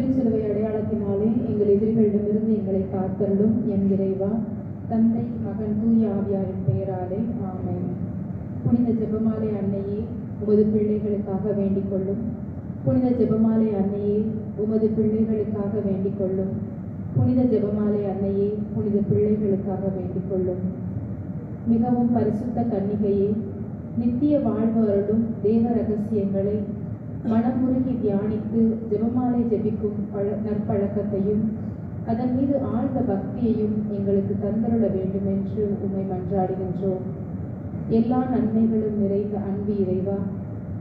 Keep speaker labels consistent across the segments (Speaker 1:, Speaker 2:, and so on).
Speaker 1: திருச்சிலுவை அடையாளத்தினாலே எங்கள் எதிரிகளிடமிருந்து எங்களை காத்தருளும் என் இறைவா. தந்தை, மகன், தூய ஆவியாரின் பெயராலே ஆமென். புனித ஜெபமாலை அன்னையே, உமது பிள்ளைகளுக்காக வேண்டிக் கொள்ளும். புனித ஜெபமாலை அன்னையே, உமது பிள்ளைகளுக்காக வேண்டிக் கொள்ளும். புனித ஜெபமாலை அன்னையே, புனித பிள்ளைகளுக்காக வேண்டிக் கொள்ளும். மிகவும் பரிசுத்த கன்னிகையே, நித்திய வாழ்வு அருளும் தேவ ரகசியங்களை மனமுருகி தியானித்து ஜெபமாலை ஜெபிக்கும் நற்பழக்கத்தையும் அதன் மீது ஆழ்ந்த பக்தியையும் எங்களுக்கு தந்தருள வேண்டும் என்று உம்மை மன்றாடுகின்றோம். எல்லா நன்மைகளும் நிறைந்த அன்பு இறைவா,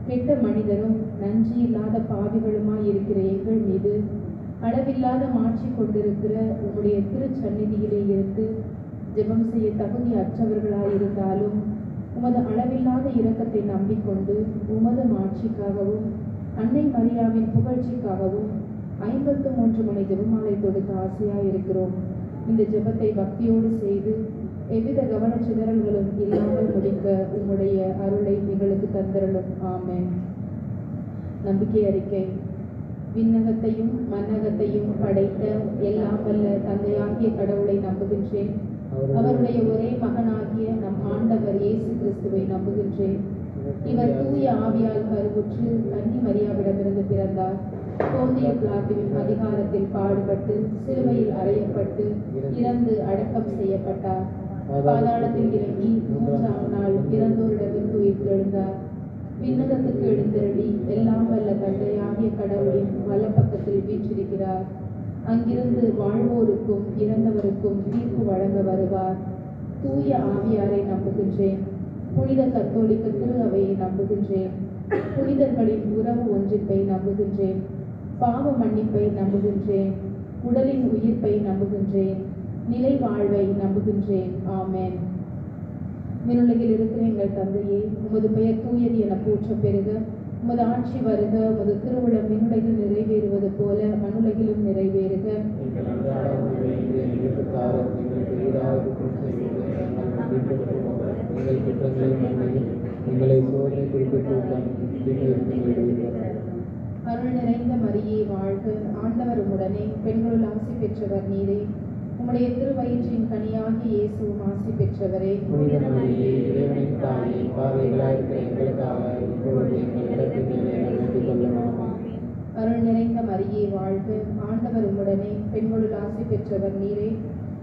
Speaker 1: கெட்ட மனிதரும் நன்றி இல்லாத பாவிகளுமாய் இருக்கிற எங்கள் மீது அளவில்லாத மாற்றி கொண்டிருக்கிற உம்முடைய திருச்சந்நிதியிலே இருந்து ஜெபம் செய்ய தகுதி அற்றவர்களாயிருந்தாலும் உமது அளவில்லாத இரக்கத்தை நம்பிக்கொண்டு உமது மாட்சிக்காகவும் அன்னை மரியாவின் புகழ்ச்சிக்காகவும் 53 முனை ஜெபமாலை தொடுக்க ஆசையாயிருக்கிறோம். இந்த ஜெபத்தை பக்தியோடு செய்து எவ்வித கவனச்சிதறல்களும் இல்லாமல் முடிக்க உம்முடைய அருளை எங்களுக்கு தந்தருளும். ஆமென். நம்பிக்கை அறிக்கை. விண்ணகத்தையும் மன்னகத்தையும் படைத்த எல்லாம் வல்ல தந்தையாகிய கடவுளை நம்புகின்றேன். அவருடைய ஒரே மகனாகிய நம் ஆண்டவர் இயேசு கிறிஸ்துவை நம்புகின்றேன். இவர் தூய ஆவியால் கருவுற்று கன்னி மரியாவிடமிருந்து பிறந்தார். போந்திய பிலாத்துவின் அதிகாரத்தில் பாடுபட்டு சிலுவையில் அறையப்பட்டு இறந்து அடக்கம் செய்யப்பட்டார். பாதாளத்தில் இறங்கி 3ஆம் நாள் இறந்தோரிடமிருந்து உயிர்த்தெழுந்தார். விண்ணகத்துக்கு எழுந்தருளி எல்லாம் வல்ல தந்தையாகிய கடவுளின் வலப்பக்கத்தில் வீற்றிருக்கிறார். அங்கிருந்து வாழ்வோருக்கும் இறந்தவருக்கும் தீர்ப்பு வழங்க வருவார். தூய ஆவியாரை நம்புகின்றேன். புனித கத்தோலிக்க திரு அவையை நம்புகின்றேன். புனிதர்களின் உறவு ஒன்றிப்பை நம்புகின்றேன். பாவ மன்னிப்பை நம்புகின்றேன். உடலின் உயிர்ப்பை நம்புகின்றேன். நிலை வாழ்வை நம்புகின்றேன். ஆமென். விண்ணுலகில் இருக்கிற எங்கள் தந்தையே, உமது பெயர் தூயது என போற்ற பெறுக. உமது ஆட்சி வருக. உமது திருவுளம் விண்ணுலகில் நிறைவேறுவது போல மண்ணுலகிலும் நிறைவேறுக. அருள் நிறைந்த மரியே வாழ்க. ஆண்டவர் உம்முடனே, பெண்களுள் ஆசி பெற்றவர் நீரே. உம்முடைய திருவயிற்றின் கனியாகிய இயேசுவும் ஆசி பெற்றவரே. அருள் நிறைந்த மரியே வாழ்க. ஆண்டவர் உம்முடனே, பெண்களுள் ஆசி பெற்றவர் நீரே.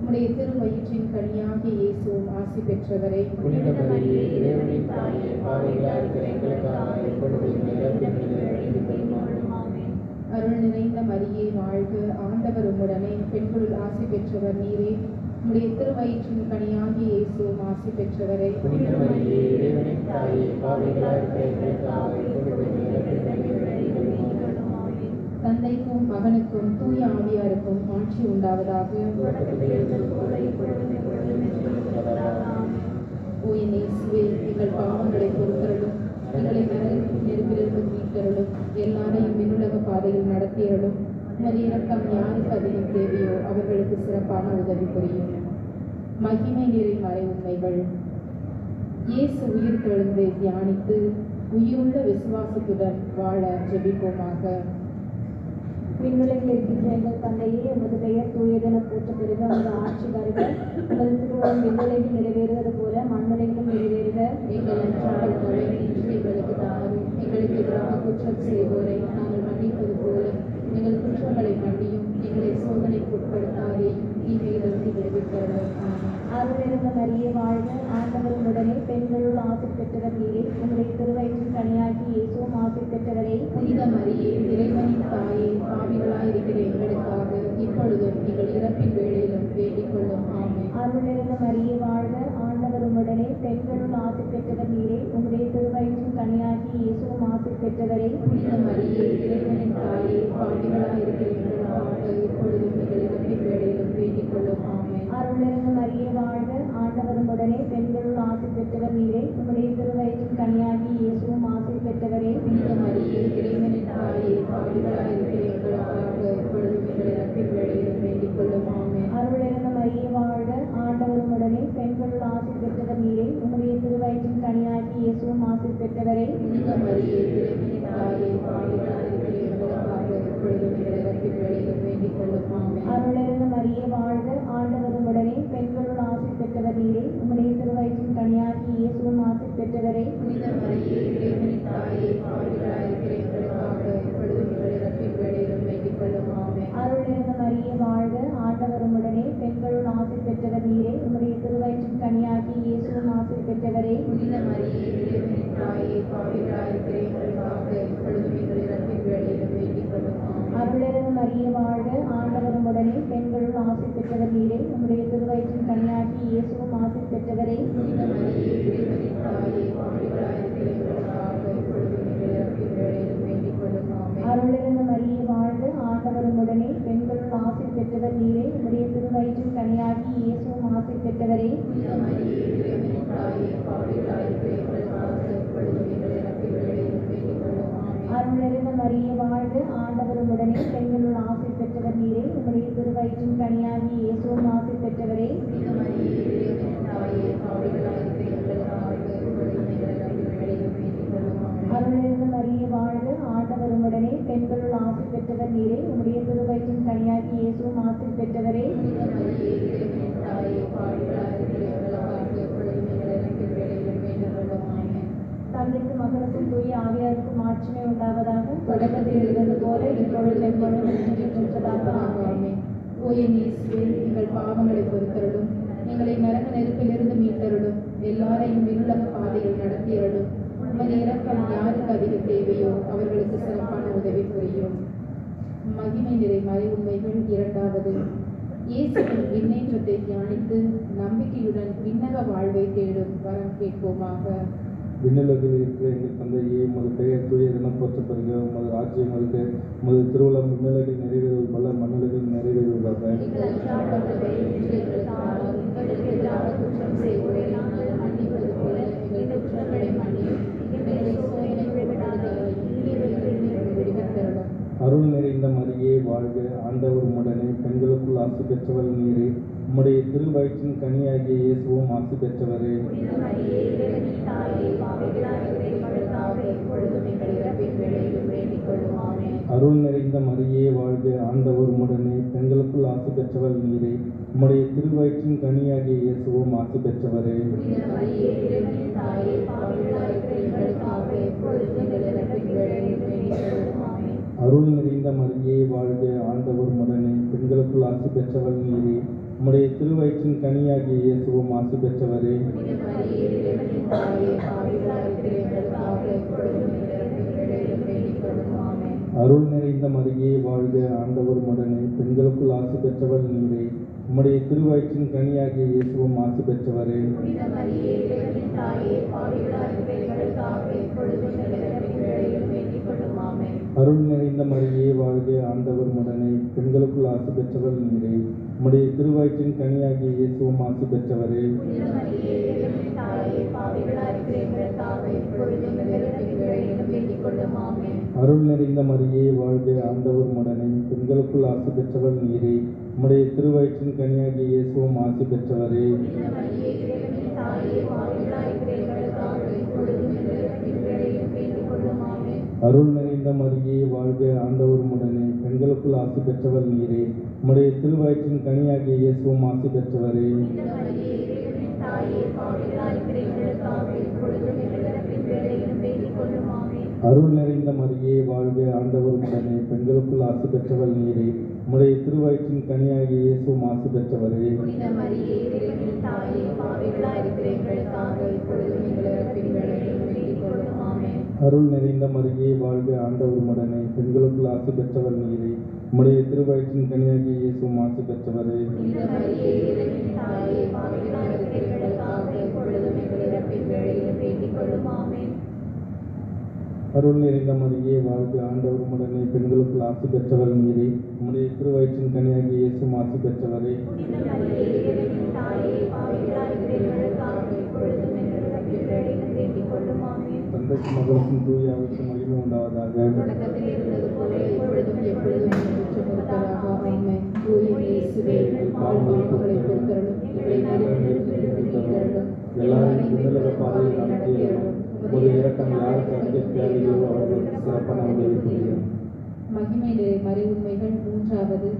Speaker 1: உம்முடைய திருவயிற்றின் கனியாகிய இயேசுவும் ஆசி பெற்றவரே. அருள் நிறைந்த மரியே வாழ்க. ஆண்டவர் உம்முடனே, பெண்களுள் ஆசி பெற்றவர் நீரே. உம்முடைய திருவயிற்றின் கனியாகிய இயேசுவும் ஆசி பெற்றவரே. தந்தைக்கும் மகனுக்கும் தூய ஆவியாருக்கும் ஆட்சி உண்டாவதாக. ஓ என் இயேசுவே, எங்கள் பாவங்களை பொறுத்தருளும், எங்களை நெருப்பிலிருந்து மீட்டருளும், எல்லாரையும் விண்ணுலக பாதையில் நடத்தியருளும். உமது இரக்கம் யாருக்கு அதிகம் தேவையோ அவர்களுக்கு சிறப்பான உதவி புரியும். மகிமை நிறை மறை உண்மைகள். இயேசு உயிர் தெழுந்து தியானித்து உயிருள்ள விசுவாசத்துடன் வாழ ஜெபிப்போமாக.
Speaker 2: விண்ணுலகில் இருக்கின்ற எங்கள் தந்தையே, உமது பெயர் தூயதென போற்ற பெறுக. உமது ஆட்சி வருக. உமது திருவுளம் விண்ணுலகில் நிறைவேறுவது போல மண்ணுலகிலும் நிறைவேறுக.
Speaker 1: எங்கள் அன்றாட உணவை இன்று எங்களுக்கு தாரும். எங்களுக்கு எதிராக குற்றம் செய்வோரை நாங்கள் மன்னிப்பது போல எங்கள் குற்றங்களை மன்னியும். எங்களை சோதனைக்கு உட்படுத்தாதே, தீமையிலிருந்து விடுவித்தருளும்.
Speaker 2: அருள் நிறைந்த மரியே வாழ்க. ஆண்டவர் உம்முடனே, பெண்களுள் ஆசி பெற்றவர் நீரே. உம்முடைய திருவயிற்றின் கனியாகி இயேசுவும் ஆசி பெற்றவரே.
Speaker 1: புனித மரியே, இறைவனின் தாயே, பாவிகளாயிருக்கிற எங்களுக்காக இப்பொழுதும் எங்கள் இறப்பின் வேளையிலும் வேண்டிக் கொள்ளும். ஆமென்.
Speaker 2: அருள் நிறைந்த மரியே வாழ்க. ஆண்டவர் உம்முடனே, பெண்களுள் ஆசி பெற்றவர் நீரே. உம்முடைய திருவயிற்றின் கனியாகி இயேசுவும் ஆசி பெற்றவரே.
Speaker 1: புனித மரியே, இறைவனின் தாயே, பாவிகளாயிருக்கிற எங்களுக்காக இப்பொழுதும் எங்கள் இறப்பின் வேளையிலும் வேண்டிக் கொள்ளும். ஆமென்.
Speaker 2: அருள் நிறைந்த மரியே வாழ்க. ஆண்டவர் உம்முடனே, பெண்களுள் ஆசி பெற்றவர் நீரே. உம்முடைய திருவயிற்றின் கனியாகி இயேசுவும் ஆசி பெற்றவரே.
Speaker 1: புனித மரியே, இறைவனின் தாயே, பாவிகளாயிருக்கிற எங்களுக்காக இப்பொழுதும் எங்கள் இறப்பின் வேளையிலும் வேண்டிக் கொள்ளும். ஆமென்.
Speaker 2: அருள் நிறைந்த மரியே வாழ்க. ஆண்டவர் உம்முடனே, பெண்களுள் ஆசி பெற்றவர் நீரே. உம்முடைய திருவயிற்றின் கனியாகி இயேசுவும் ஆசி பெற்றவரே.
Speaker 1: புனித மரியே, இறைவனின் தாயே, பாவிகளாயிருக்கிற எங்களுக்காக எப்பொழுதும் எங்கள் இறப்பின் வேளையிலும் வேண்டிக் கொள்ளும். ஆமென்.
Speaker 2: அருளிருந்த மரியே வாழ்க, ஆண்டவர் உம்முடனே, பெண்களுள் ஆசி பெற்றவர் நீரே, உம்முடைய திருவயிற்றின் கனியாகிய இயேசுவும் ஆசி பெற்றவரே.
Speaker 1: புனித மரியே, இறைவனின் தாயே, பாவிகளாயிருக்கிற எங்களுக்காக எப்பொழுதும் எங்கள் இறப்பின் வேளையிலும் வேண்டிக் கொள்ளும். ஆமென்.
Speaker 2: அருளிருந்த மரியே வாழ்க, ஆண்டவர் உம்முடனே, பெண்களுள் ஆசி பெற்றவர் நீரே, உம்முடைய திருவயிற்றின் கனியாகிய இயேசுவும் ஆசி பெற்றவரே.
Speaker 1: புனித மரியே, இறைவனின் தாயே, பாவிகளாயிருக்கிற எங்களுக்காக எப்பொழுதும் எங்கள் இறப்பின் வேளையிலும் வேண்டிக் கொள்ளும். ஆமென்.
Speaker 2: அருளிருந்த மரியே வாழ்க, ஆண்டவர் உம்முடனே, பெண்களுள் ஆசி பெற்றவர் நீரே, உம்முடைய திருவயிற்றின் கனியாகிய இயேசுவும் ஆசி பெற்றவரே.
Speaker 1: புனித மரியே, இறைவனின் தாயே, பாவிகளாயிருக்கிற எங்களுக்காக எப்பொழுதும் எங்கள் இறப்பின் வேளையிலும் வேண்டிக் கொள்ளும். ஆமென்.
Speaker 2: அருளிருந்த மரியே வாழ்க, ஆண்டவர் உம்முடனே, பெண்களுள் ஆசி பெற்றவர் நீரே, உம்முடைய திருவயிற்றின் கனியாகிய இயேசுவும் ஆசி பெற்றவரே.
Speaker 1: புனித மரியே, இறைவனின் தாயே, பாவிகளாயிருக்கிற எங்களுக்காக எப்பொழுதும் எங்கள் இறப்பின் வேளையிலும் வேண்டிக் கொள்ளும். ஆமென்.
Speaker 2: அருளிருந்த மரியே வாழ்க, ஆண்டவர் உம்முடனே, பெண்களுள் ஆசி பெற்றவர் நீரே, உம்முடைய திருவயிற்றின் கனியாகிய இயேசுவும் ஆசி பெற்றவரே.
Speaker 1: புனித மரியே, இறைவனின் தாயே, பாவிகளாயிருக்கிற எங்களுக்காக எப்பொழுதும் எங்கள் இறப்பின் வேளையிலும் வேண்டிக் கொள்ளும். ஆமென்.
Speaker 2: அருளிருந்த மரியே வாழ்க, ஆண்டவர் உம்முடனே, பெண்களுள் ஆசி பெற்றவர் நீரே, உம்முடைய திருவயிற்றின் கனியாகிய இயேசுவும் ஆசி பெற்றவரே.
Speaker 1: புனித மரியே, இறைவனின் தாயே, பாவிகளாயிருக்கிற எங்களுக்காக எப்பொழுதும் எங்கள் இறப்பின் வேளையிலும் வேண்டிக் கொள்ளும். ஆமென்.
Speaker 2: தந்தைக்கும் மகனுக்கும் தூய ஆவியாருக்கும் ஆட்சிமை உண்டாவதாக, தொடக்கத்தில் இருந்தது போல இப்பொழுது எப்பொழுதும் என்றென்றும் இருப்பதாக. ஆமென்.
Speaker 1: ஓ என் இயேசுவே, எங்கள் பாவங்களை பொறுத்தருளும், எங்களை நரக நெருப்பிலிருந்து மீட்டருளும், எல்லாரையும் விண்ணுலக பாதையில் நடத்தியருளும். உமது இரக்கம் யாருக்கு அதிக தேவையோ அவர்களுக்கு சிறப்பான உதவி புரியும். மகிமை நிறை மறை உண்மைகள். இரண்டாவது, இயேசுவின் விண்ணேற்றத்தை தியானித்து நம்பிக்கையுடன் விண்ணக வாழ்வை தேடும் வரம் கேட்போமாக.
Speaker 3: விண்ணுலகில் இருக்கிற எங்கள் தந்தையே, உமது பெயர் தூயதென போற்றப்படுக. உமது ராஜ்யம் வருக. உமது திருவுளம் விண்ணுலகில் நிறைவேறுவது போல மண்ணுலகில் நிறைவேறுவதாக.
Speaker 1: எங்கள் அன்றாட உணவை இன்று எங்களுக்கு தாரும். எங்களுக்கு எதிராக குற்றம் செய்வோரை நாங்கள் மன்னிப்பது போல எங்கள் குற்றங்களை மன்னியும். எங்களை சோதனைக்குள் விடாதேயும், தீமைகளிலிருந்து விடுவித்தருளும்.
Speaker 3: அருள் நிறைந்த மரியே வாழ்க, ஆண்டவர் உம்முடனே, பெண்களுக்குள் ஆசி பெற்றவர் நீரே, உம்முடைய திருவயிற்றின் கனியாகிய இயேசுவும் ஆசி பெற்றவரே.
Speaker 1: புனித மரியே, இறைவனின் தாயே, பாவிகளாயிருக்கிற எங்களுக்காக எப்பொழுதும் எங்கள் இறப்பின் வேளையிலும் வேண்டிக் கொள்ளும். ஆமென்.
Speaker 3: அருள் நிறைந்த மரியே வாழ்க, ஆண்டவர் உம்முடனே, பெண்களுக்குள் ஆசி பெற்றவர் நீரே, உம்முடைய திருவயிற்றின் கனியாகிய இயேசுவும் ஆசி பெற்றவரே.
Speaker 1: புனித மரியே, இறைவனின் தாயே, பாவிகளாயிருக்கிற எங்களுக்காக எப்பொழுதும் எங்கள் இறப்பின் வேளையிலும் வேண்டிக் கொள்ளும். ஆமென்.
Speaker 3: அருள் நிறைந்த மரியே வாழ்க, ஆண்டவர் உம்முடனே, பெண்களுக்குள் ஆசி பெற்றவர் நீரே, உம்முடைய திருவயிற்றின் கனியாகிய இயேசுவும் ஆசி பெற்றவரே.
Speaker 1: புனித மரியே, இறைவனின் தாயே, பாவிகளாயிருக்கிற எங்களுக்காக எப்பொழுதும் எங்கள் இறப்பின் வேளையிலும் வேண்டிக் கொள்ளும். ஆமென்.
Speaker 3: அருள் நிறைந்த மரியே வாழ்க, ஆண்டவர் உம்முடனே, பெண்களுக்குள் ஆசி பெற்றவர் நீரே, உம்முடைய திருவயிற்றின் கனியாகிய இயேசுவும் ஆசி பெற்றவரே.
Speaker 1: புனித மரியே, இறைவனின் தாயே, பாவிகளாயிருக்கிற எங்களுக்காக எப்பொழுதும் எங்கள் இறப்பின் வேளையிலும் வேண்டிக் கொள்ளும். ஆமென்.
Speaker 3: அருள் நிறைந்த மரியே வாழ்க, ஆண்டவர் உம்முடனே, பெண்களுக்குள் ஆசி பெற்றவர் நீரே, உம்முடைய திருவயிற்றின் கனியாகிய இயேசுவும் ஆசி பெற்றவரே.
Speaker 1: புனித மரியே, இறைவனின் தாயே, பாவிகளாயிருக்கிற எங்களுக்காக எப்பொழுதும் எங்கள் இறப்பின் வேளையிலும் வேண்டிக் கொள்ளும். ஆமென்.
Speaker 3: அருள் நிறைந்த மரியே வாழ்க, ஆண்டவர் உம்முடனே, பெண்களுக்குள் ஆசி பெற்றவர் நீரே, உம்முடைய திருவயிற்றின் கனியாகிய இயேசுவும் ஆசி பெற்றவரே.
Speaker 1: புனித மரியே, இறைவனின் தாயே, பாவிகளாயிருக்கிற எங்களுக்காக எப்பொழுதும் எங்கள் இறப்பின் வேளையிலும் வேண்டிக் கொள்ளும். ஆமென்.
Speaker 3: அருள் நிறைந்த மரியே வாழ்க, ஆண்டவர் உம்முடனே, பெண்களுக்குள் ஆசி பெற்றவர் நீரே, உம்முடைய திருவயிற்றின் கனியாகிய இயேசுவும் ஆசி பெற்றவரே.
Speaker 1: புனித மரியே, இறைவனின் தாயே, பாவிகளாயிருக்கிற எங்களுக்காக எப்பொழுதும் எங்கள் இறப்பின் வேளையிலும் வேண்டிக் கொள்ளும். ஆமென்.
Speaker 3: அருள் நிறைந்த மரியே வாழ்க, ஆண்டவர் உம்முடனே, பெண்களுக்குள் ஆசி பெற்றவர் நீரே, உம்முடைய திருவயிற்றின் கனியாகிய இயேசுவும் ஆசி பெற்றவரே.
Speaker 1: புனித மரியே, இறைவனின் தாயே, பாவிகளாயிருக்கிற எங்களுக்காக எப்பொழுதும் எங்கள் இறப்பின் வேளையிலும் வேண்டிக் கொள்ளும். ஆமென்.
Speaker 3: அருள் நிறைந்த மரியே வாழ்க, ஆண்டவர் உம்முடனே, பெண்களுக்குள் ஆசி பெற்றவர் நீரே, உம்முடைய திருவயிற்றின் கனியாகிய இயேசுவும் ஆசி பெற்றவரே.
Speaker 1: புனித மரியே, இறைவனின் தாயே, பாவிகளாயிருக்கிற எங்களுக்காக எப்பொழுதும் எங்கள் இறப்பின் வேளையிலும் வேண்டிக் கொள்ளும். ஆமென்.
Speaker 3: அருள் நிறைந்த மரியே வாழ்க, ஆண்டவர் உம்முடனே, பெண்களுக்குள் ஆசி பெற்றவர் நீரே, உம்முடைய திருவயிற்றின் கனியாகிய இயேசுவும் ஆசி பெற்றவரே.
Speaker 1: புனித மரியே, இறைவனின் தாயே, பாவிகளாயிருக்கிற எங்களுக்காக எப்பொழுதும் எங்கள் இறப்பின் வேளையிலும் வேண்டிக் கொள்ளும். ஆமென்.
Speaker 3: தந்தைக்கும் மகனுக்கும் தூய ஆவிக்கும் மகிமை உண்டாவதாக.
Speaker 1: தொடக்கத்தில் இருந்தது போல இப்பொழுதும் எப்பொழுதும் என்றென்றும் இருப்பதாக. ஆமென். தூய இயேசுவே, எங்கள் பாவங்களை பொறுத்தருளும், எங்களை நரகத்திலிருந்து விடுவித்தருளும், எல்லாரையும் விண்ணுலக பாதையில் நடத்தியருளும்.
Speaker 3: உமது இரக்கம் யாருக்கு அதிக தேவையோ அவர்களுக்கு சிறப்பான உதவி புரியும்.
Speaker 1: மகிமை மறை உண்மைகள். மூன்றாவது,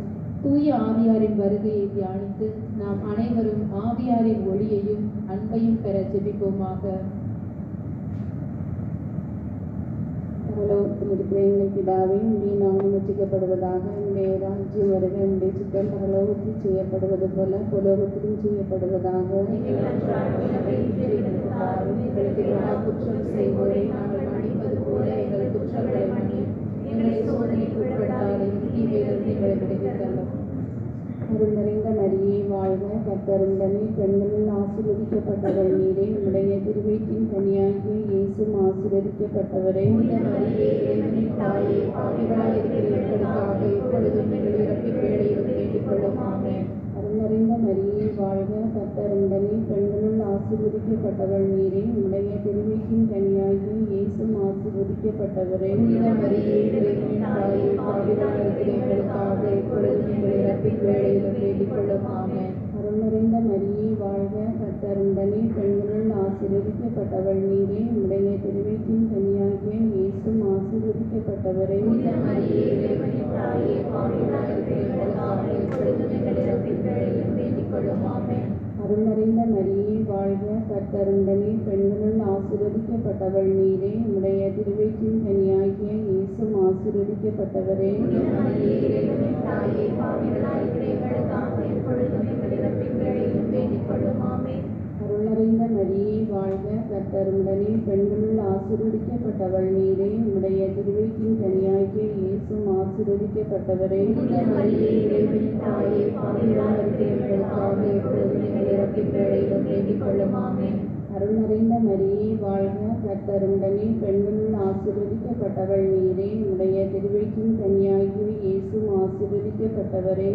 Speaker 1: தூய ஆவியாரின் வருகையை தியானித்து நாம் அனைவரும் ஆவியாரின் ஒளியையும் அன்பையும் பெற ஜெபிப்போமாக.
Speaker 2: பரலோகத்தில் இருக்கிற எங்கள் பிதாவே, உடைய நாமம் உச்சரிக்கப்படுவதாக. உடைய ராஜ்யம் வருக. உடைய சித்தம் பரலோகத்தில் செய்யப்படுவது போல புலோகத்திலும் செய்யப்படுவதாக.
Speaker 1: எங்களுக்கு எல்லா குற்றம் செய்வோரை நாங்கள் மன்னிப்பது போல எங்கள் குற்றங்களை மன்னியும். எங்களை சோதனைக்கு உட்படுத்தாதையும் தீமையிலிருந்து எங்களை விடுவித்தள்ளும்.
Speaker 2: அருள் நிறைந்த மரியே வாழ்க, கர்த்தர் உடனே பெண்களில் ஆசீர்வதிக்கப்பட்டவள் நீரே. உடைய திருவயிற்றின் கனியாகிய இயேசுவும் ஆசீர்வதிக்கப்பட்டவரே.
Speaker 1: மரியே, இறைவனின் தாயே, பாவிகளாய் இருக்கிற எங்களுக்காக இப்பொழுதும் எங்கள் இறப்பின் வேளையிலும் வேண்டிக் கொள்ளும். ஆமென்.
Speaker 2: அருள் நிறைந்த மரியே வாழ்க, கர்த்தர் உடனே பெண்களுள் ஆசீர்வதிக்கப்பட்டவள் நீரே. உடைய திருவயிற்றின் கனியாகிய இயேசுவும் ஆசீர்வதிக்கப்பட்டவரே.
Speaker 1: மரியே, இறைவனின் தாயே, பாவிகளாய் இருக்கிற எங்களுக்காக இப்பொழுதும் எங்கள் இறப்பின் வேளையிலும் வேண்டிக் கொள்ளும். ஆமென்.
Speaker 2: அருள் நிறைந்த மரியே வாழ்க, கர்த்தர் உடனே பெண்களுள் ஆசீர்வதிக்கப்பட்டவள் நீரே. உடைய திருவயிற்றின் கனியாகிய இயேசுவும் ஆசீர்வதிக்கப்பட்டவரே.
Speaker 1: மரியே, இறைவனின் தாயே, பாவிகளாய் இருக்கிற எங்களுக்காக இப்பொழுதும் எங்கள் இறப்பின் வேளையிலும் வேண்டிக் கொள்ளும். ஆமென்.
Speaker 2: அருள் நிறைந்த மரியே வாழ்க, கர்த்தர் உடனே பெண்களுள் ஆசீர்வதிக்கப்பட்டவள் நீரே. உடைய திருவயிற்றின் கனியாகிய இயேசுவும் ஆசீர்வதிக்கப்பட்டவரே.
Speaker 1: மரியே, இறைவனின் தாயே, பாவிகளாய் இருக்கிற எங்களுக்காக இப்பொழுதும் எங்கள் இறப்பின் வேளையிலும் வேண்டிக் கொள்ளும். ஆமென்.
Speaker 2: அருள் நிறைந்த மரியே வாழ்க, கர்த்தர் உடனே பெண்களுள் ஆசீர்வதிக்கப்பட்டவள் நீரே. உடைய திருவயிற்றின் கனியாகிய இயேசுவும் ஆசீர்வதிக்கப்பட்டவரே.
Speaker 1: மரியே, இறைவனின் தாயே, பாவிகளாய் இருக்கிற எங்களுக்காக இப்பொழுதும் எங்கள் இறப்பின் வேளையிலும் வேண்டிக் கொள்ளும். ஆமென்.
Speaker 2: அருள் நிறைந்த மரியே வாழ்க, கர்த்தர் உடனே பெண்களுள் ஆசீர்வதிக்கப்பட்டவள் நீரே. உடைய திருவயிற்றின் கனியாகிய இயேசுவும் ஆசீர்வதிக்கப்பட்டவரே.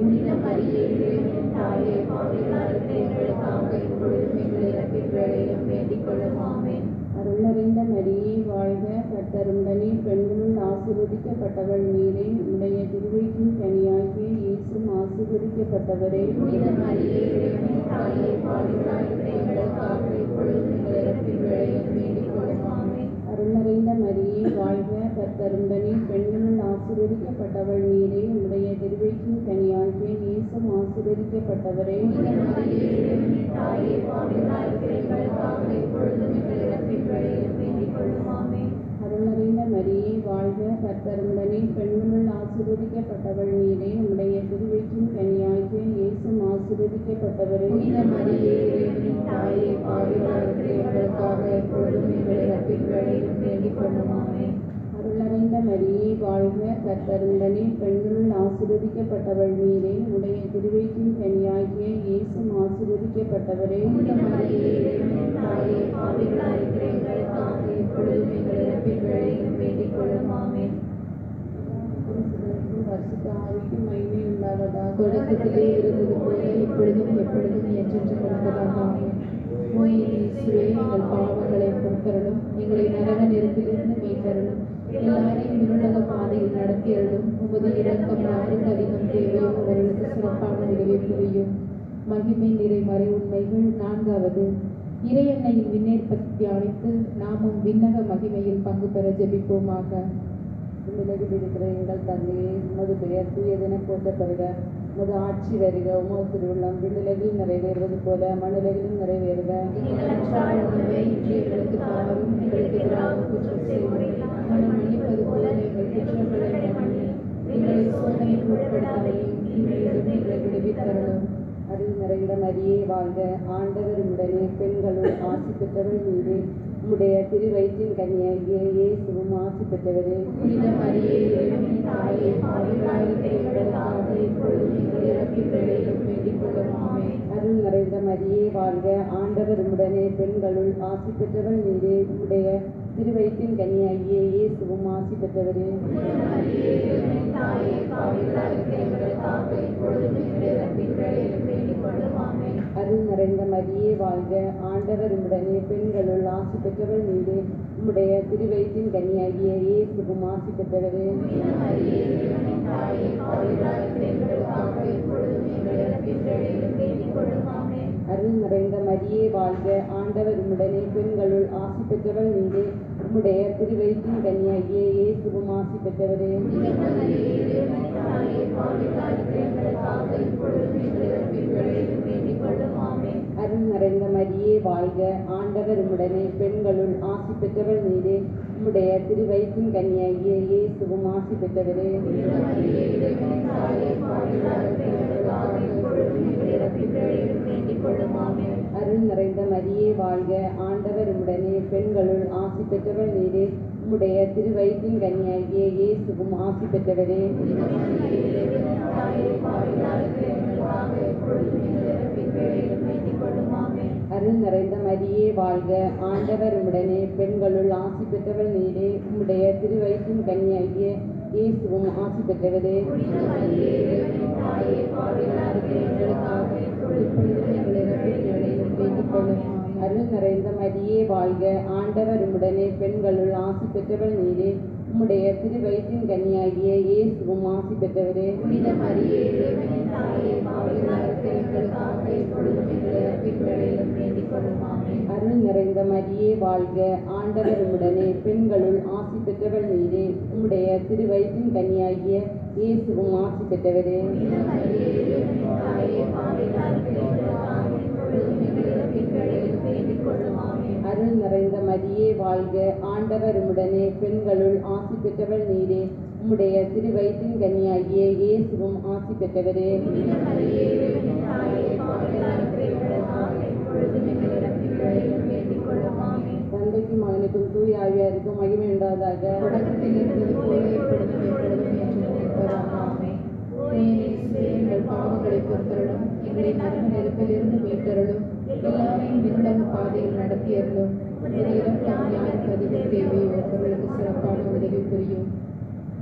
Speaker 1: மரியே, இறைவனின் தாயே, பாவிகளாய் இருக்கிற எங்களுக்காக இப்பொழுதும் எங்கள் இறப்பின் வேளையிலும் வேண்டிக் கொள்ளும். ஆமென்.
Speaker 2: அருள் நிறைந்த மரியே வாழ்க, கர்த்தர் உடனே பெண்களுள் ஆசீர்வதிக்கப்பட்டவள் நீரே. உடைய திருவயிற்றின் கனியாகிய இயேசுவும் ஆசீர்வதிக்கப்பட்டவரே.
Speaker 1: மரியே, இறைவனின் தாயே, பாவிகளாய் இருக்கிற எங்களுக்காக இப்பொழுதும் எங்கள் இறப்பின் வேளையிலும் வேண்டிக் கொள்ளும். ஆமென்.
Speaker 2: அருள் நிறைந்த மரியே வாழ்க, கர்த்தர் உடனே பெண்களுள் ஆசீர்வதிக்கப்பட்டவள் நீரே. உடைய திருவயிற்றின் கனியாகிய இயேசுவும் ஆசீர்வதிக்கப்பட்டவரே.
Speaker 1: மரியே, இறைவனின் தாயே, பாவிகளாய் இருக்கிற எங்களுக்காக இப்பொழுதும் எங்கள் இறப்பின் வேளையிலும் வேண்டிக் கொள்ளும். ஆமென்.
Speaker 2: அருள் நிறைந்த மரியே வாழ்க, கர்த்தர் உடனே பெண்களுள் ஆசீர்வதிக்கப்பட்டவள் நீரே. உடைய திருவயிற்றின் கனியாகிய இயேசுவும் ஆசீர்வதிக்கப்பட்டவரே.
Speaker 1: மரியே, இறைவனின் தாயே, பாவிகளாய் இருக்கிற எங்களுக்காக இப்பொழுதும் எங்கள் இறப்பின் வேளையிலும் வேண்டிக் கொள்ளும். ஆமென்.
Speaker 2: அருள் நிறைந்த மரியே வாழ்க, கர்த்தர் உடனே பெண்களுள் ஆசீர்வதிக்கப்பட்டவள் நீரே. உடைய திருவயிற்றின் கனியாகிய இயேசுவும் ஆசீர்வதிக்கப்பட்டவரே.
Speaker 1: மரியே, இறைவனின் தாயே, பாவிகளாய் இருக்கிற எங்களுக்காக இப்பொழுதும் எங்கள் இறப்பின் வேளையிலும் வேண்டிக் கொள்ளும். ஆமென்.
Speaker 2: பரிசுத்த ஆவிக்கு மகிமை உண்டாவதாக.
Speaker 1: தொடக்கத்திலே இருந்தது போல இப்பொழுதும் எப்பொழுதும் என்றென்றும் இருப்பதாக. ஆமென். இயேசுவே, எங்கள் பாவங்களை பொறுத்தருளும், எங்களை நரக நெருப்பிலிருந்து மீட்டருளும், எல்லாரையும் விண்ணுலக பாதையில் நடத்தியருளும். உமது இரக்கம் யாருக்கு அதிகம் தேவையோ அவர்களுக்கு சிறப்பான உதவி புரியும். மகிமை நிறை மறை உண்மைகள். நான்காவது, இறையன்னையின் விண்ணேற்பத்தை தியானித்து நாமும் விண்ணக மகிமையில் பங்கு பெற ஜெபிப்போமாக.
Speaker 2: விண்ணுலகில் இருக்கிற எங்கள் தந்தையே, உமது பெயர் தூயதென போற்றப்படுக. உமது ஆட்சி வருக. உமது திருவுள்ளம் விண்ணுலகில் நிறைவேறுவது போல மண்ணுலகிலும் நிறைவேறுக.
Speaker 1: எங்கள் அன்றாட உணவை இன்று எங்களுக்கு தாரும். எங்களுக்கு எதிராக குற்றம் செய்வோரை நாங்கள் மன்னிப்பது போல எங்கள் குற்றங்களை மன்னியும். எங்களை சோதனைக்கு உட்படுத்தாதையும் தீமையிலிருந்து எங்களை விடுவித்தருளும்.
Speaker 2: அருள் நிறைந்த மரியே வாழ்க, ஆண்டவர் உடனே பெண்களுள் ஆசி பெற்றவள் நீரே. உம்முடைய திருவயிற்றின் கனியாகிய இயேசுவும் ஆசி பெற்றவரே.
Speaker 1: புனித மரியே, இறைவனின் தாயே, பாவிகளாய் இருக்கிற எங்களுக்காக இப்பொழுதும் எங்கள் இறப்பின் வேளையிலும் வேண்டிக் கொள்ளும். ஆமென்.
Speaker 2: அருள் நிறைந்த மரியே வாழ்க, ஆண்டவர் உடனே பெண்களுள் ஆசி பெற்றவள் நீரே. உம்முடைய திருவயிற்றின் கனியாகிய இயேசுவும் ஆசி பெற்றவரே.
Speaker 1: புனித மரியே, இறைவனின் தாயே, பாவிகளாய் இருக்கிற எங்களுக்காக இப்பொழுதும் எங்கள் இறப்பின் வேளையிலும் வேண்டிக் கொள்ளும். ஆமென்.
Speaker 2: அருள் நிறைந்த மரியே வாழ்க, ஆண்டவர் உடனே பெண்களுள் ஆசி பெற்றவள் நீரே. உம்முடைய திருவயிற்றின் கனியாகிய இயேசுவும் ஆசி பெற்றவரே.
Speaker 1: புனித மரியே, இறைவனின் தாயே, பாவிகளாய் இருக்கிற எங்களுக்காக இப்பொழுதும் எங்கள் இறப்பின் வேளையிலும் வேண்டிக் கொள்ளும். ஆமென்.
Speaker 2: அருள் நிறைந்த மரியே வாழ்க, ஆண்டவர் உடனே பெண்களுள் ஆசி பெற்றவள் நீரே. உம்முடைய திருவயிற்றின் கன்னியாகிய இயேசுவும் ஆசி பெற்றவரே. அருள் நிறைந்த மரியே வாழ்க, ஆண்டவர் உம்முடனே, பெண்களுள் ஆசி பெற்றவள் நீரே. உம்முடைய திருவயிற்றின் கன்னியாகிய இயேசுவும் ஆசி பெற்றவரே. அருள் நிறைந்த மரியே வாழ்க, ஆண்டவர் உம்முடனே, பெண்களுள் ஆசி பெற்றவள் நீரே. உம்முடைய திருவயிற்றின் கன்னியாகிய இயேசுவும் ஆசி பெற்றவரே. அருள் நிறைந்த மரியே வாழ்க, ஆண்டவர் உம்முடனே, பெண்களுள் ஆசி பெற்றவள் நீரே. உம்முடைய திருவயிற்றின் கன்னியாகிய இயேசுவும் ஆசி பெற்றவரே. அருள் நிறைந்த மரியே வாழ்க, ஆண்டவர் உம்முடனே, பெண்களுள் ஆசி பெற்றவள் நீரே. உம்முடைய திருவயிற்றின் கன்னியாகிய இயேசுவும் ஆசி பெற்றவரே. அருள் நிறைந்த மரியே வாழ்க, ஆண்டவர் உம்முடனே, பெண்களுள் ஆசி பெற்றவள் நீரே. உம்முடைய திருவயிற்றின் கன்னியாகிய இயேசுவும் ஆசி பெற்றவரே. அருள் நிறைந்த மரியே வாழ்க, ஆண்டவர் உம்முடனே, பெண்களுள் ஆசி பெற்றவள் நீரே. உம்முடைய திருவயிற்றின் கன்னியாகிய இயேசுவும் ஆசி பெற்றவரே. தந்தைக்கும் மகனுக்கும் தூய ஆவியாருக்கும் மகிமை உண்டாவதாக.
Speaker 1: எங்கள் பாவங்களை பொறுத்தருளும், எங்களை நரக நெருப்பிலிருந்து மீட்டருளும், எல்லாரையும் விண்ணுலக பாதையில் நடத்தியருளும். இரக்கம் யாருக்கு அதிகம் தேவையோ அவர்களுக்கு சிறப்பான உதவி புரியும்.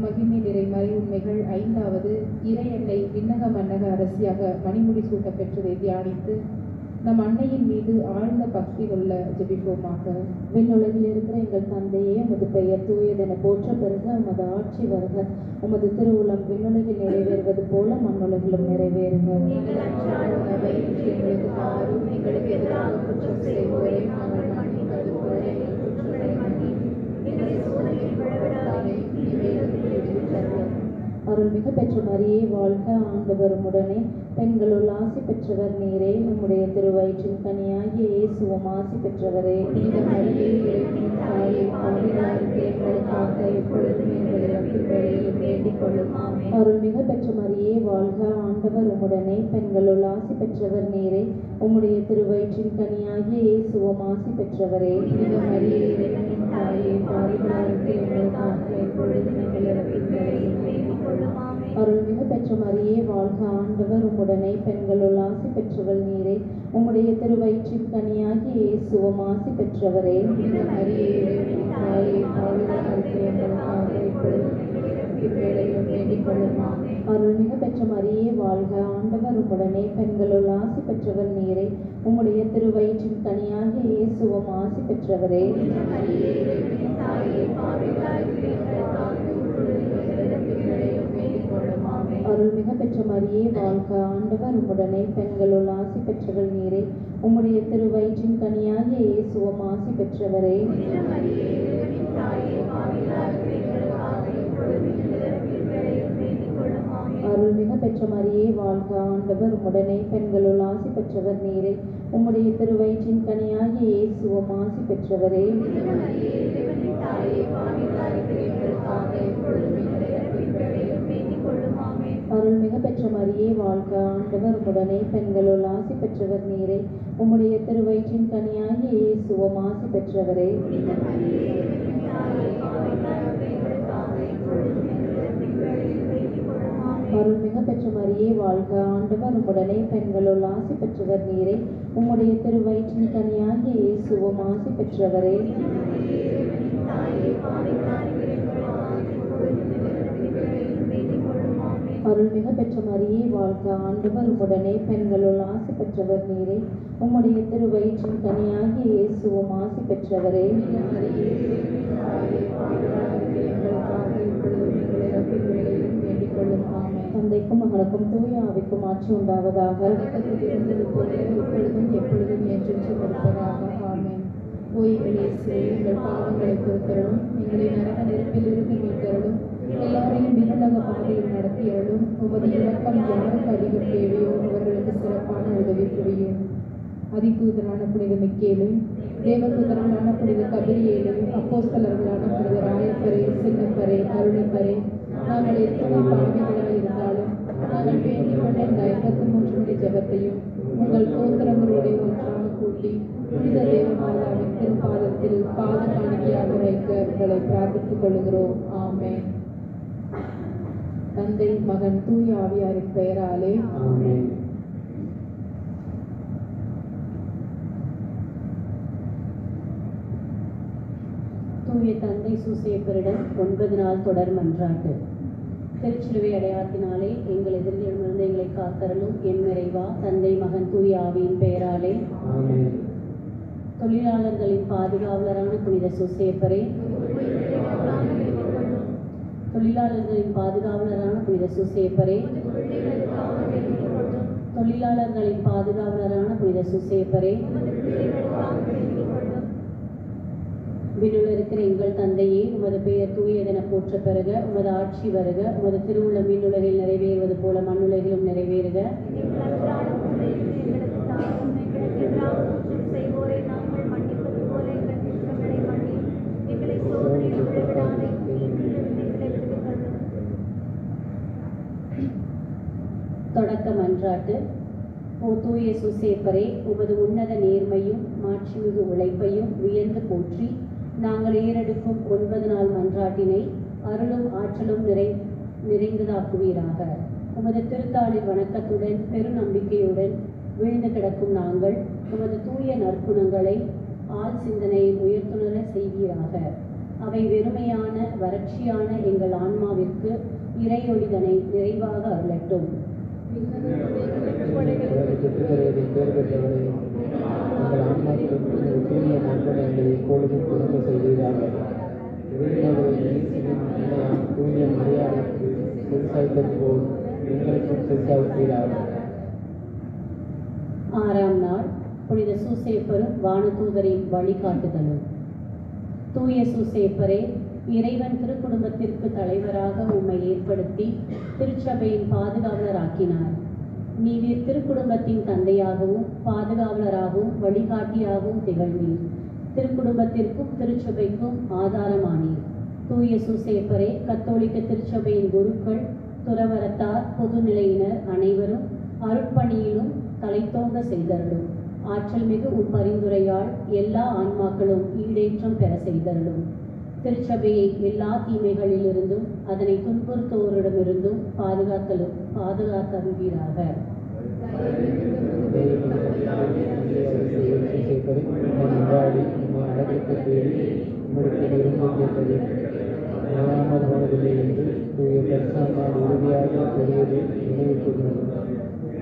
Speaker 1: மகிமை நிறை மறை உண்மைகள். 5வது, இறையன்னை விண்ணக மன்னக அரசியாக மணிமுடி சூட்ட பெற்றதை தியானித்து நம் அன்னையின் மீது ஆழ்ந்த பக்தி கொள்ள ஜெபிப்போமாக.
Speaker 4: விண்ணுலகில் இருக்கிற எங்கள் தந்தையே, உமது பெயர் தூயதென போற்ற பெருக, உமது ஆட்சி வருக, உமது திருவுளம் விண்ணுலகில் நிறைவேறுவது போல மண்ணுலகிலும் நிறைவேறுக.
Speaker 1: எங்களுக்கு தாரும், எங்களுக்கு எதிராக குற்றம் செய்வோரை நாங்கள் மன்னிப்பது போல எங்கள் குற்றங்களை மன்னியும், எங்களை சோதனையில் விழவிடாதே, தீமையிலிருந்து விடுவித்தருளும்.
Speaker 4: அருள்மிகு பெற்ற மரியே வாழ்க, ஆண்டவர் உம்முடனே, பெண்களுள் ஆசி பெற்றவர் நீரே. உம்முடைய திருவயிற்றின் கனியாகிய இயேசுவும் ஆசி பெற்றவரே.
Speaker 1: புனித மரியே, இறைவனின் தாயே, பாவிகளாகிய எங்களுக்காக எப்பொழுதும் எங்கள் இறப்பின் வேளையிலும் வேண்டிக் கொள்ளும். ஆமென்.
Speaker 4: அருள்மிகு பெற்ற மரியே வாழ்க, ஆண்டவர் உம்முடனே, பெண்களுள் ஆசி பெற்றவர் நீரே. உம்முடைய திருவயிற்றின் கனியாகிய இயேசுவும் ஆசி பெற்றவரே.
Speaker 1: புனித மரியே, இறைவனின் தாயே, பாவிகளாகிய எங்களுக்காக எப்பொழுதும் எங்கள் இறப்பின் வேளையிலும் வேண்டிக் கொள்ளும். ஆமென்.
Speaker 4: அருள்மிகு பெற்ற மரியே வாழ்க, ஆண்டவர் உம்முடனே, பெண்களுள் ஆசி பெற்றவர் நீரே. உம்முடைய திருவயிற்றின் கனியாகிய இயேசுவும் ஆசி பெற்றவரே.
Speaker 1: புனித மரியே, இறைவனின் தாயே, பாவிகளாகிய எங்களுக்காக எப்பொழுதும் எங்கள் இறப்பின் வேளையிலும் வேண்டிக் கொள்ளும். ஆமென்.
Speaker 4: அருள்மிகு பெற்ற மரியே வாழ்க, ஆண்டவர் உம்முடனே, பெண்களுள் ஆசி பெற்றவர் நீரே. உம்முடைய திருவயிற்றின் கனியாகிய இயேசுவும் ஆசி பெற்றவரே.
Speaker 1: புனித மரியே, இறைவனின் தாயே, பாவிகளாகிய எங்களுக்காக எப்பொழுதும் எங்கள் இறப்பின் வேளையிலும் வேண்டிக் கொள்ளும். ஆமென்.
Speaker 4: அருள்மிகு பெற்ற மரியே வாழ்க, ஆண்டவர் உம்முடனே, பெண்களுள் ஆசி பெற்றவர் நீரே. உம்முடைய திருவயிற்றின் கனியாகிய இயேசுவும் ஆசி பெற்றவரே.
Speaker 1: புனித மரியே, இறைவனின் தாயே, பாவிகளாகிய எங்களுக்காக எப்பொழுதும் எங்கள் இறப்பின் வேளையிலும் வேண்டிக் கொள்ளும். ஆமென்.
Speaker 4: அருள்மிகு பெற்ற மரியே வாழ்க, ஆண்டவர் உம்முடனே, பெண்களுள் ஆசி பெற்றவர் நீரே. உம்முடைய திருவயிற்றின் கனியாகிய இயேசுவும் ஆசி பெற்றவரே.
Speaker 1: புனித மரியே, இறைவனின் தாயே, பாவிகளாகிய எங்களுக்காக எப்பொழுதும் எங்கள் இறப்பின் வேளையிலும் வேண்டிக் கொள்ளும். ஆமென்.
Speaker 4: அருள்மிகு பெற்ற மரியே வாழ்க, ஆண்டவர் உம்முடனே, பெண்களுள் ஆசி பெற்றவர் நீரே. உம்முடைய திருவயிற்றின் கனியாகிய இயேசுவும் ஆசி பெற்றவரே.
Speaker 1: புனித மரியே, இறைவனின் தாயே, பாவிகளாகிய எங்களுக்காக எப்பொழுதும் எங்கள் இறப்பின் வேளையிலும் வேண்டிக் கொள்ளும். ஆமென்.
Speaker 4: அருள்மிகு பெற்ற மரியே வாழ்க, ஆண்டவர் உம்முடனே, பெண்களுள் ஆசி பெற்றவர் நீரே. உம்முடைய திருவயிற்றின் கனியாகிய இயேசுவும் ஆசி பெற்றவரே. அருள்மிகு பெற்ற மரியே வாழ்க, ஆண்டவர் உம்முடனே, பெண்களுள் ஆசி பெற்றவர் நீரே. உம்முடைய திருவயிற்றின் கனியாகிய இயேசுவும் ஆசி பெற்றவரே. தந்தைக்கும் மகனுக்கும் தூய ஆவிக்கும் ஆட்சி உண்டாவதாக.
Speaker 1: இப்பொழுதும் எப்பொழுதும் என்றென்றும் இருப்பதாக. ஆமென். ஓய்விலே எங்கள் பாவங்களை பொறுத்தருளும். எங்களை நரக நெருப்பிலிருந்து மீட்டருளும். எல்லாரையும் விண்ணுலக பாதையில் நடத்தியருளும். உமது இரக்கம் யாருக்கு அதிகம் தேவையோ அவர்களுக்கு சிறப்பான உதவி புரியும். அதிதூதரான புனித மிக்கேலு, தேவதூதரான புனித கபிரியேலு, அப்போஸ்தலர்களான புனித ராயப்பரே, சின்னப்பரே, அருளப்பரே, நாங்கள் எத்தனை பாவிகளாய் இருந்தாலும் நாங்கள் வேண்டிக் கொண்ட இந்த 53 மணி ஜெபத்தையும் உங்கள் தோத்திரங்களோடு ஒன்றாக கூட்டி புனித தேவமாதாவின் திருப்பாதத்தில் பாத காணிக்கையாக வைக்க உங்களை பிரார்த்தித்துக் கொள்கிறோம். ஆமென். தந்தை, மகன், தூய ஆவியாரின் பெயராலே
Speaker 3: ஆமென்.
Speaker 5: தூய தந்தை சூசேப்பரிடம் 9 நாள் தொடர் மன்றாட்டு. திருச்சிலுவை அடையாளத்தினாலே எங்கள் எதிரிலிருந்து எங்களை காத்தருளும் என் நிறைவா, தந்தை, மகன், தூய ஆவியின் பெயராலே
Speaker 3: ஆமென்.
Speaker 5: தொழிலாளர்களின் பாதுகாவலரான புனித சூசேப்பரே, தொழிலாளர்களின் பாதுகாவலரான புனித சூசேப்பரே, தொழிலாளர்களின் பாதுகாவலரான புனித சூசேப்பரே, விண்ணுள் இருக்கிற எங்கள் தந்தையே, உமது பெயர் தூயதென போற்ற பெறுக. உமது ஆட்சி வருக. உமது திருவுளம் விண்ணுலகில் நிறைவேறுவது போல மண்ணுலகிலும் நிறைவேறுக. தொடக்க மன்றாட்டு. ஓ தூய சூசேப்பரே, உமது உன்னத நேர்மையும் மாட்சிமிகு உழைப்பையும் வியந்து போற்றி நாங்கள் ஏறெடுக்கும் 9 நாள் மன்றாட்டினை அருளும் ஆற்றலும் நிறைந்ததாக்குவீராக. உமது திருத்தாளின் வணக்கத்துடன் பெருநம்பிக்கையுடன் வீழ்ந்து கிடக்கும் நாங்கள் உமது தூய நற்குணங்களை ஆள் சிந்தனையை உயர்த்துணர செய்வீராக. அவை வெறுமையான வறட்சியான எங்கள் ஆன்மாவிற்கு இறையொளிதனை நிறைவாக அருளட்டும்.
Speaker 3: எங்கள் ஆன்மாக்களும் தூய நற்பணிகளை எப்பொழுதும் திரும்ப செய்வீராக. தூய மரியாதைக்கு செல்சாய்த்தது போல் எங்களுக்கும் செல்சாய்ப்பீராக.
Speaker 5: 6ஆம் நாள் புனித சூசேப்பரும் வானதூதரின் வழிகாட்டுதலும். தூய சூசேப்பரே, இறைவன் திருக்குடும்பத்திற்கு தலைவராக உம்மை ஏற்படுத்தி திருச்சபையின் பாதுகாவலராக்கினார். நீர் திருக்குடும்பத்தின் தந்தையாகவும் பாதுகாவலராகவும் வழிகாட்டியாகவும் திகழ்ந்தீர். திருக்குடும்பத்திற்கும் திருச்சபைக்கும் ஆதாரமானீர். தூய சூசேப்பரே, கத்தோலிக்க திருச்சபையின் குருக்கள், துறவரத்தார், பொதுநிலையினர் அனைவரும் அருட்பணியிலும் தலைத்தோங்க செய்தருளும். ஆற்றல் மிகு பரிந்துரையால் எல்லா ஆன்மாக்களும் ஈடேற்றம் பெற செய்தருளும். திருச்சபையை எல்லா தீமைகளிலிருந்தும் அதனை துன்புறுத்தோரிடமிருந்தும் பாதுகாத்தருவீராக.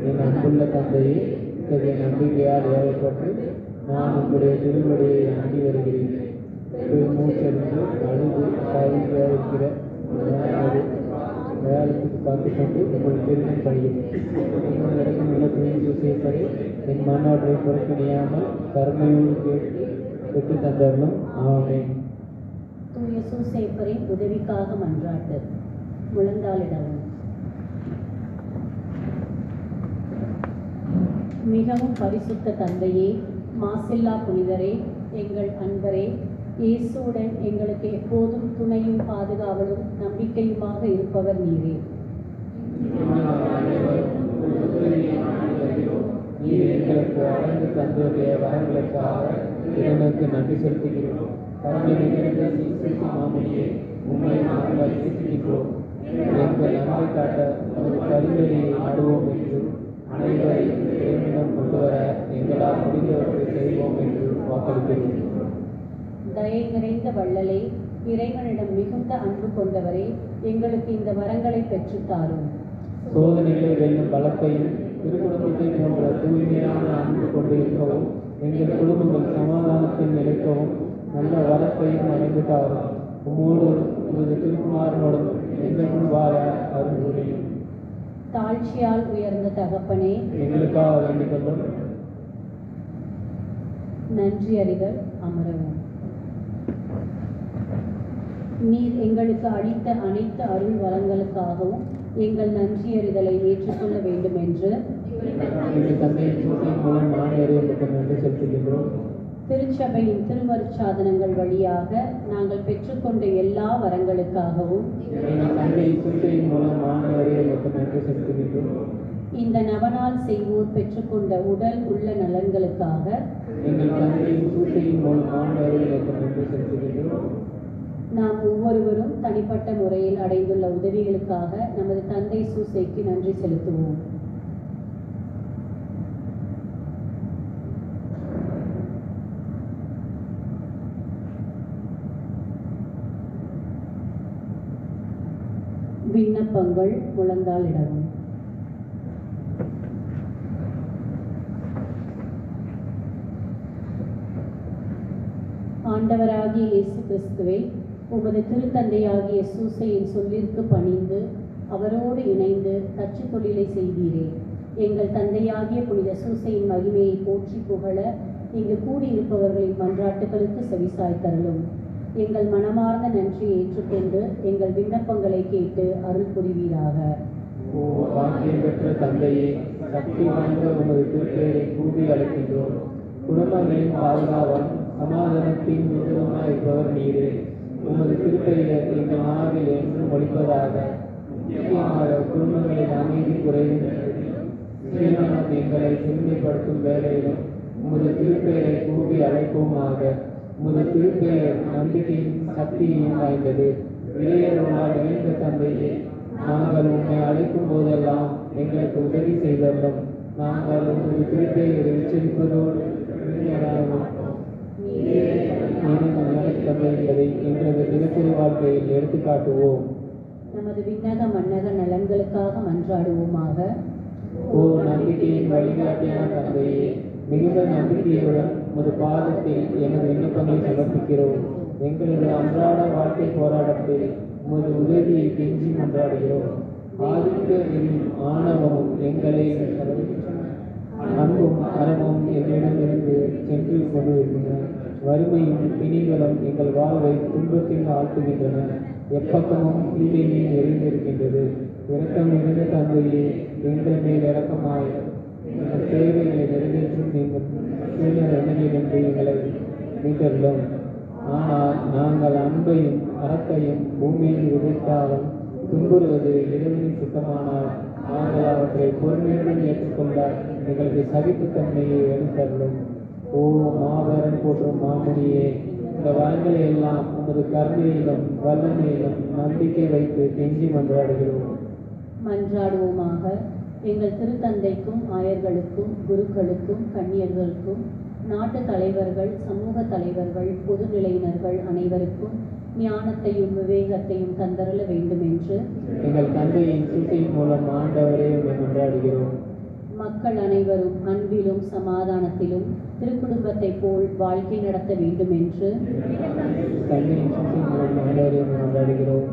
Speaker 3: என் அன்புள்ள தந்தையே, இத்தகைய நம்பிக்கையால் ஏவப்பட்டு நான் உங்களுடைய திருவடியை அண்டி வருகிறேன். மூச்சென்று அழுது கவியாக இருக்கிற வேலத்துக்கு பார்த்து கொண்டு உங்கள் திருமணம் பணியும் இடத்தில் உள்ள தூய் சூசேப்பரை என் மன்னாட்டை புறக்கணியாமல் கருணையோடு கேட்டு பெற்று தந்தவர்களும். ஆமென்.
Speaker 5: தூய சூசேப்பரின் உதவிக்காக மன்றாட்டு. முழந்தாளிடவும். மிகவும் பரிசுத்த தந்தையே, மாசில்லா புனிதரே, எங்கள் அன்பரே, இயேசுவுடன் எங்களுக்கு எப்போதும் துணையும் பாதுகாவலும் நம்பிக்கையுமாக இருப்பவர் நீரே.
Speaker 3: நீர் எங்களுக்கு அடைந்து தந்துடைய வரங்களுக்காக இறைவனுக்கு நன்றி செலுத்துகிறோம். கருணை நிறைந்த மாமணியை உண்மை நாங்கள் நேசிக்கிறோம். எங்கள் நன்மை காட்ட ஒரு கருவறையை நாடுவோம் என்று அனைவரையும் இறைவனிடம் கொண்டு வர எங்களால் முடிந்தவற்றை செய்வோம் என்று வாக்களிக்கிறோம்.
Speaker 5: தயை நிறைந்த வள்ளலே, இறைவனிடம் மிகுந்த அன்பு கொண்டவரே, எங்களுக்கு இந்த வரங்களை பெற்றுத்தாரும்.
Speaker 3: சோதனைகளை வெல்லும் பலத்தையும் திருக்குடும்பத்தை போன்ற தூய்மையான அன்பு கொண்டிருக்கவும் எங்கள் குடும்பங்கள் சமாதானத்தில் நிலைக்கவும் நல்ல வரத்தையும் அடைந்து தாரும். உம்மோடு உமது திருக்குமாரனோடும் எங்களுக்கும் வாழ அருள் புரியும்.
Speaker 5: தாழ்ச்சியால் உயர்ந்த தகப்பனே,
Speaker 3: எங்களுக்காக வேண்டிக் கொள்ளும்.
Speaker 5: நன்றி அறிதல். அமரவும். நீர் எங்களுக்கு அளித்த அனைத்து அருள் வரங்களுக்காகவும் எங்கள் நன்றியறிதலை ஏற்றுக்கொள்ள வேண்டும் என்று
Speaker 3: எங்கள் தந்தையின் சூசையின் மூலம் ஆண்டவரே நன்றி செலுத்துகின்றோம்.
Speaker 5: திருச்சபையின் திருவருட்சாதனங்கள் வழியாக நாங்கள் பெற்றுக்கொண்ட எல்லா வரங்களுக்காகவும்
Speaker 3: எங்கள் தந்தையின் சூசையின் மூலம் ஆண்டவரே நன்றி செலுத்துகின்றோம்.
Speaker 5: இந்த நவநாள் செய்வோர் பெற்றுக்கொண்ட உடல் உள்ள நலன்களுக்காக
Speaker 3: எங்கள் தந்தையின் சூசையின் மூலம் ஆண்டவரே நன்றி செலுத்துகின்றோம்.
Speaker 5: நாம் ஒவ்வொருவரும் தனிப்பட்ட முறையில் அடைந்துள்ள உதவிகளுக்காக நமது தந்தை சூசைக்கு நன்றி செலுத்துவோம். விண்ணப்பங்கள் முழந்தாளிடவும். ஆண்டவராகிய இயேசு கிறிஸ்துவே, உமது திருத்தந்தையாகிய சூசையின் சொல்லிற்கு பணிந்து அவரோடு இணைந்து தச்சு தொழிலை செய்தீரே. எங்கள் தந்தையாகிய புனித சூசையின் மகிமையை போற்றி புகழ இங்கு கூடியிருப்பவர்களின் மன்றாட்டுகளுக்கு செவிசாய்த்தருளும். எங்கள் மனமார்ந்த நன்றியை ஏற்றுக்கொண்டு எங்கள் விண்ணப்பங்களை கேட்டு அருள் புரிவீராக.
Speaker 3: ஓ பாக்கியம் பெற்ற தந்தையே, சக்தி வாய்ந்த உமது திருப்பெயரை கூறி அழைக்கின்றோம். குடும்பங்களின் பாதுகாவல் சமாதானத்தின் உதவமாய் இருப்பவர் நீரே. உமது திருப்பெயர் எங்கள் நாவில் என்றும் ஒழிப்பதாக. முக்கியமாக குடும்பங்களின் அமைதி குறைகின்றது. எங்களை சிறுமைப்படுத்தும் வேளையிலும் உமது திருப்பெயரை கூறி அழைப்போமாக. உமது திருப்பெயர் நம்பிக்கையின் சக்தியையும் வாய்ந்தது. இளையர்களால் வீழ்ந்த தந்தையே, நாங்கள் உண்மை அழைக்கும் போதெல்லாம் எங்களுக்கு உதவி செய்தோம். நாங்கள் உமது திருப்பெயரை உச்சரிப்பதோடு என்பதை எங்களது தினசரி வாழ்க்கையில் எடுத்துக்காட்டுவோம்.
Speaker 5: நமது விண்ணக மன்னக நலன்களுக்காக மன்றாடுவோமாக.
Speaker 3: ஓ நம்பிக்கையின் வழிகாட்டியான தந்தையே, மிகுந்த நம்பிக்கையுடன் உமது பாதத்தில் எமது விண்ணப்பங்களை சமர்ப்பிக்கிறோம். எங்களது அன்றாட வாழ்க்கை போராட்டத்தில் உமது உதவியை கெஞ்சி மன்றாடுகிறோம். ஆதிக்க ஆணவமும் எங்களை அன்பும் அறமும் எங்களிடமிருந்து சென்று கொண்டிருக்கின்றன. வறுமையும் பிணிகளும் எங்கள் வாழ்வை துன்பத்தில் ஆழ்த்துகின்றன. எப்பக்கமும் தீமையில் எரிந்திருக்கின்றது. இரக்கம் நிறைந்த தந்தையே, எங்கள் மேல் இரக்கமாய் எங்கள் தேவைகளை நிறைவேற்றும் நீங்கள் சூழ்நிலையிலிருந்து எங்களை மீட்டெல்லாம். ஆனால் நாங்கள் அன்பையும் அறத்தையும் பூமியில் விதைத்தாலும் துன்புறுவது இறைவனின் சுத்தமானால் நாங்கள் அவற்றை பொறுமையுடன் ஏற்றுக்கொண்டால் எங்களுக்கு சகிப்புத்தன்மையை அளித்தருளும். ஓ மாபெரும் போற்றும் மாமுனியே, இந்த வரங்களை எல்லாம் உமது கருணையிலும் வல்லமையிலும் நம்பிக்கை வைத்து கெஞ்சி மன்றாடுகிறோம்.
Speaker 5: மன்றாடுவோமாக. எங்கள் திருத்தந்தைக்கும் ஆயர்களுக்கும் குருக்களுக்கும் கன்னியர்களுக்கும் நாட்டு தலைவர்கள், சமூக தலைவர்கள், பொதுநிலையினர்கள் அனைவருக்கும் ஞானத்தையும் விவேகத்தையும் தந்தருள வேண்டும் என்று
Speaker 3: எங்கள் தந்தையின் சூசையின் மூலம் ஆண்டவரே உம்மை மன்றாடுகிறோம்.
Speaker 5: மக்கள் அனைவரும் அன்பிலும் சமாதானத்திலும் திருக்குடும்பத்தை போல் வாழ்க்கை நடத்த வேண்டும் என்று
Speaker 3: தந்தையின் சூசையின் மூலம் ஆண்டவரே உம்மை மன்றாடுகிறோம்.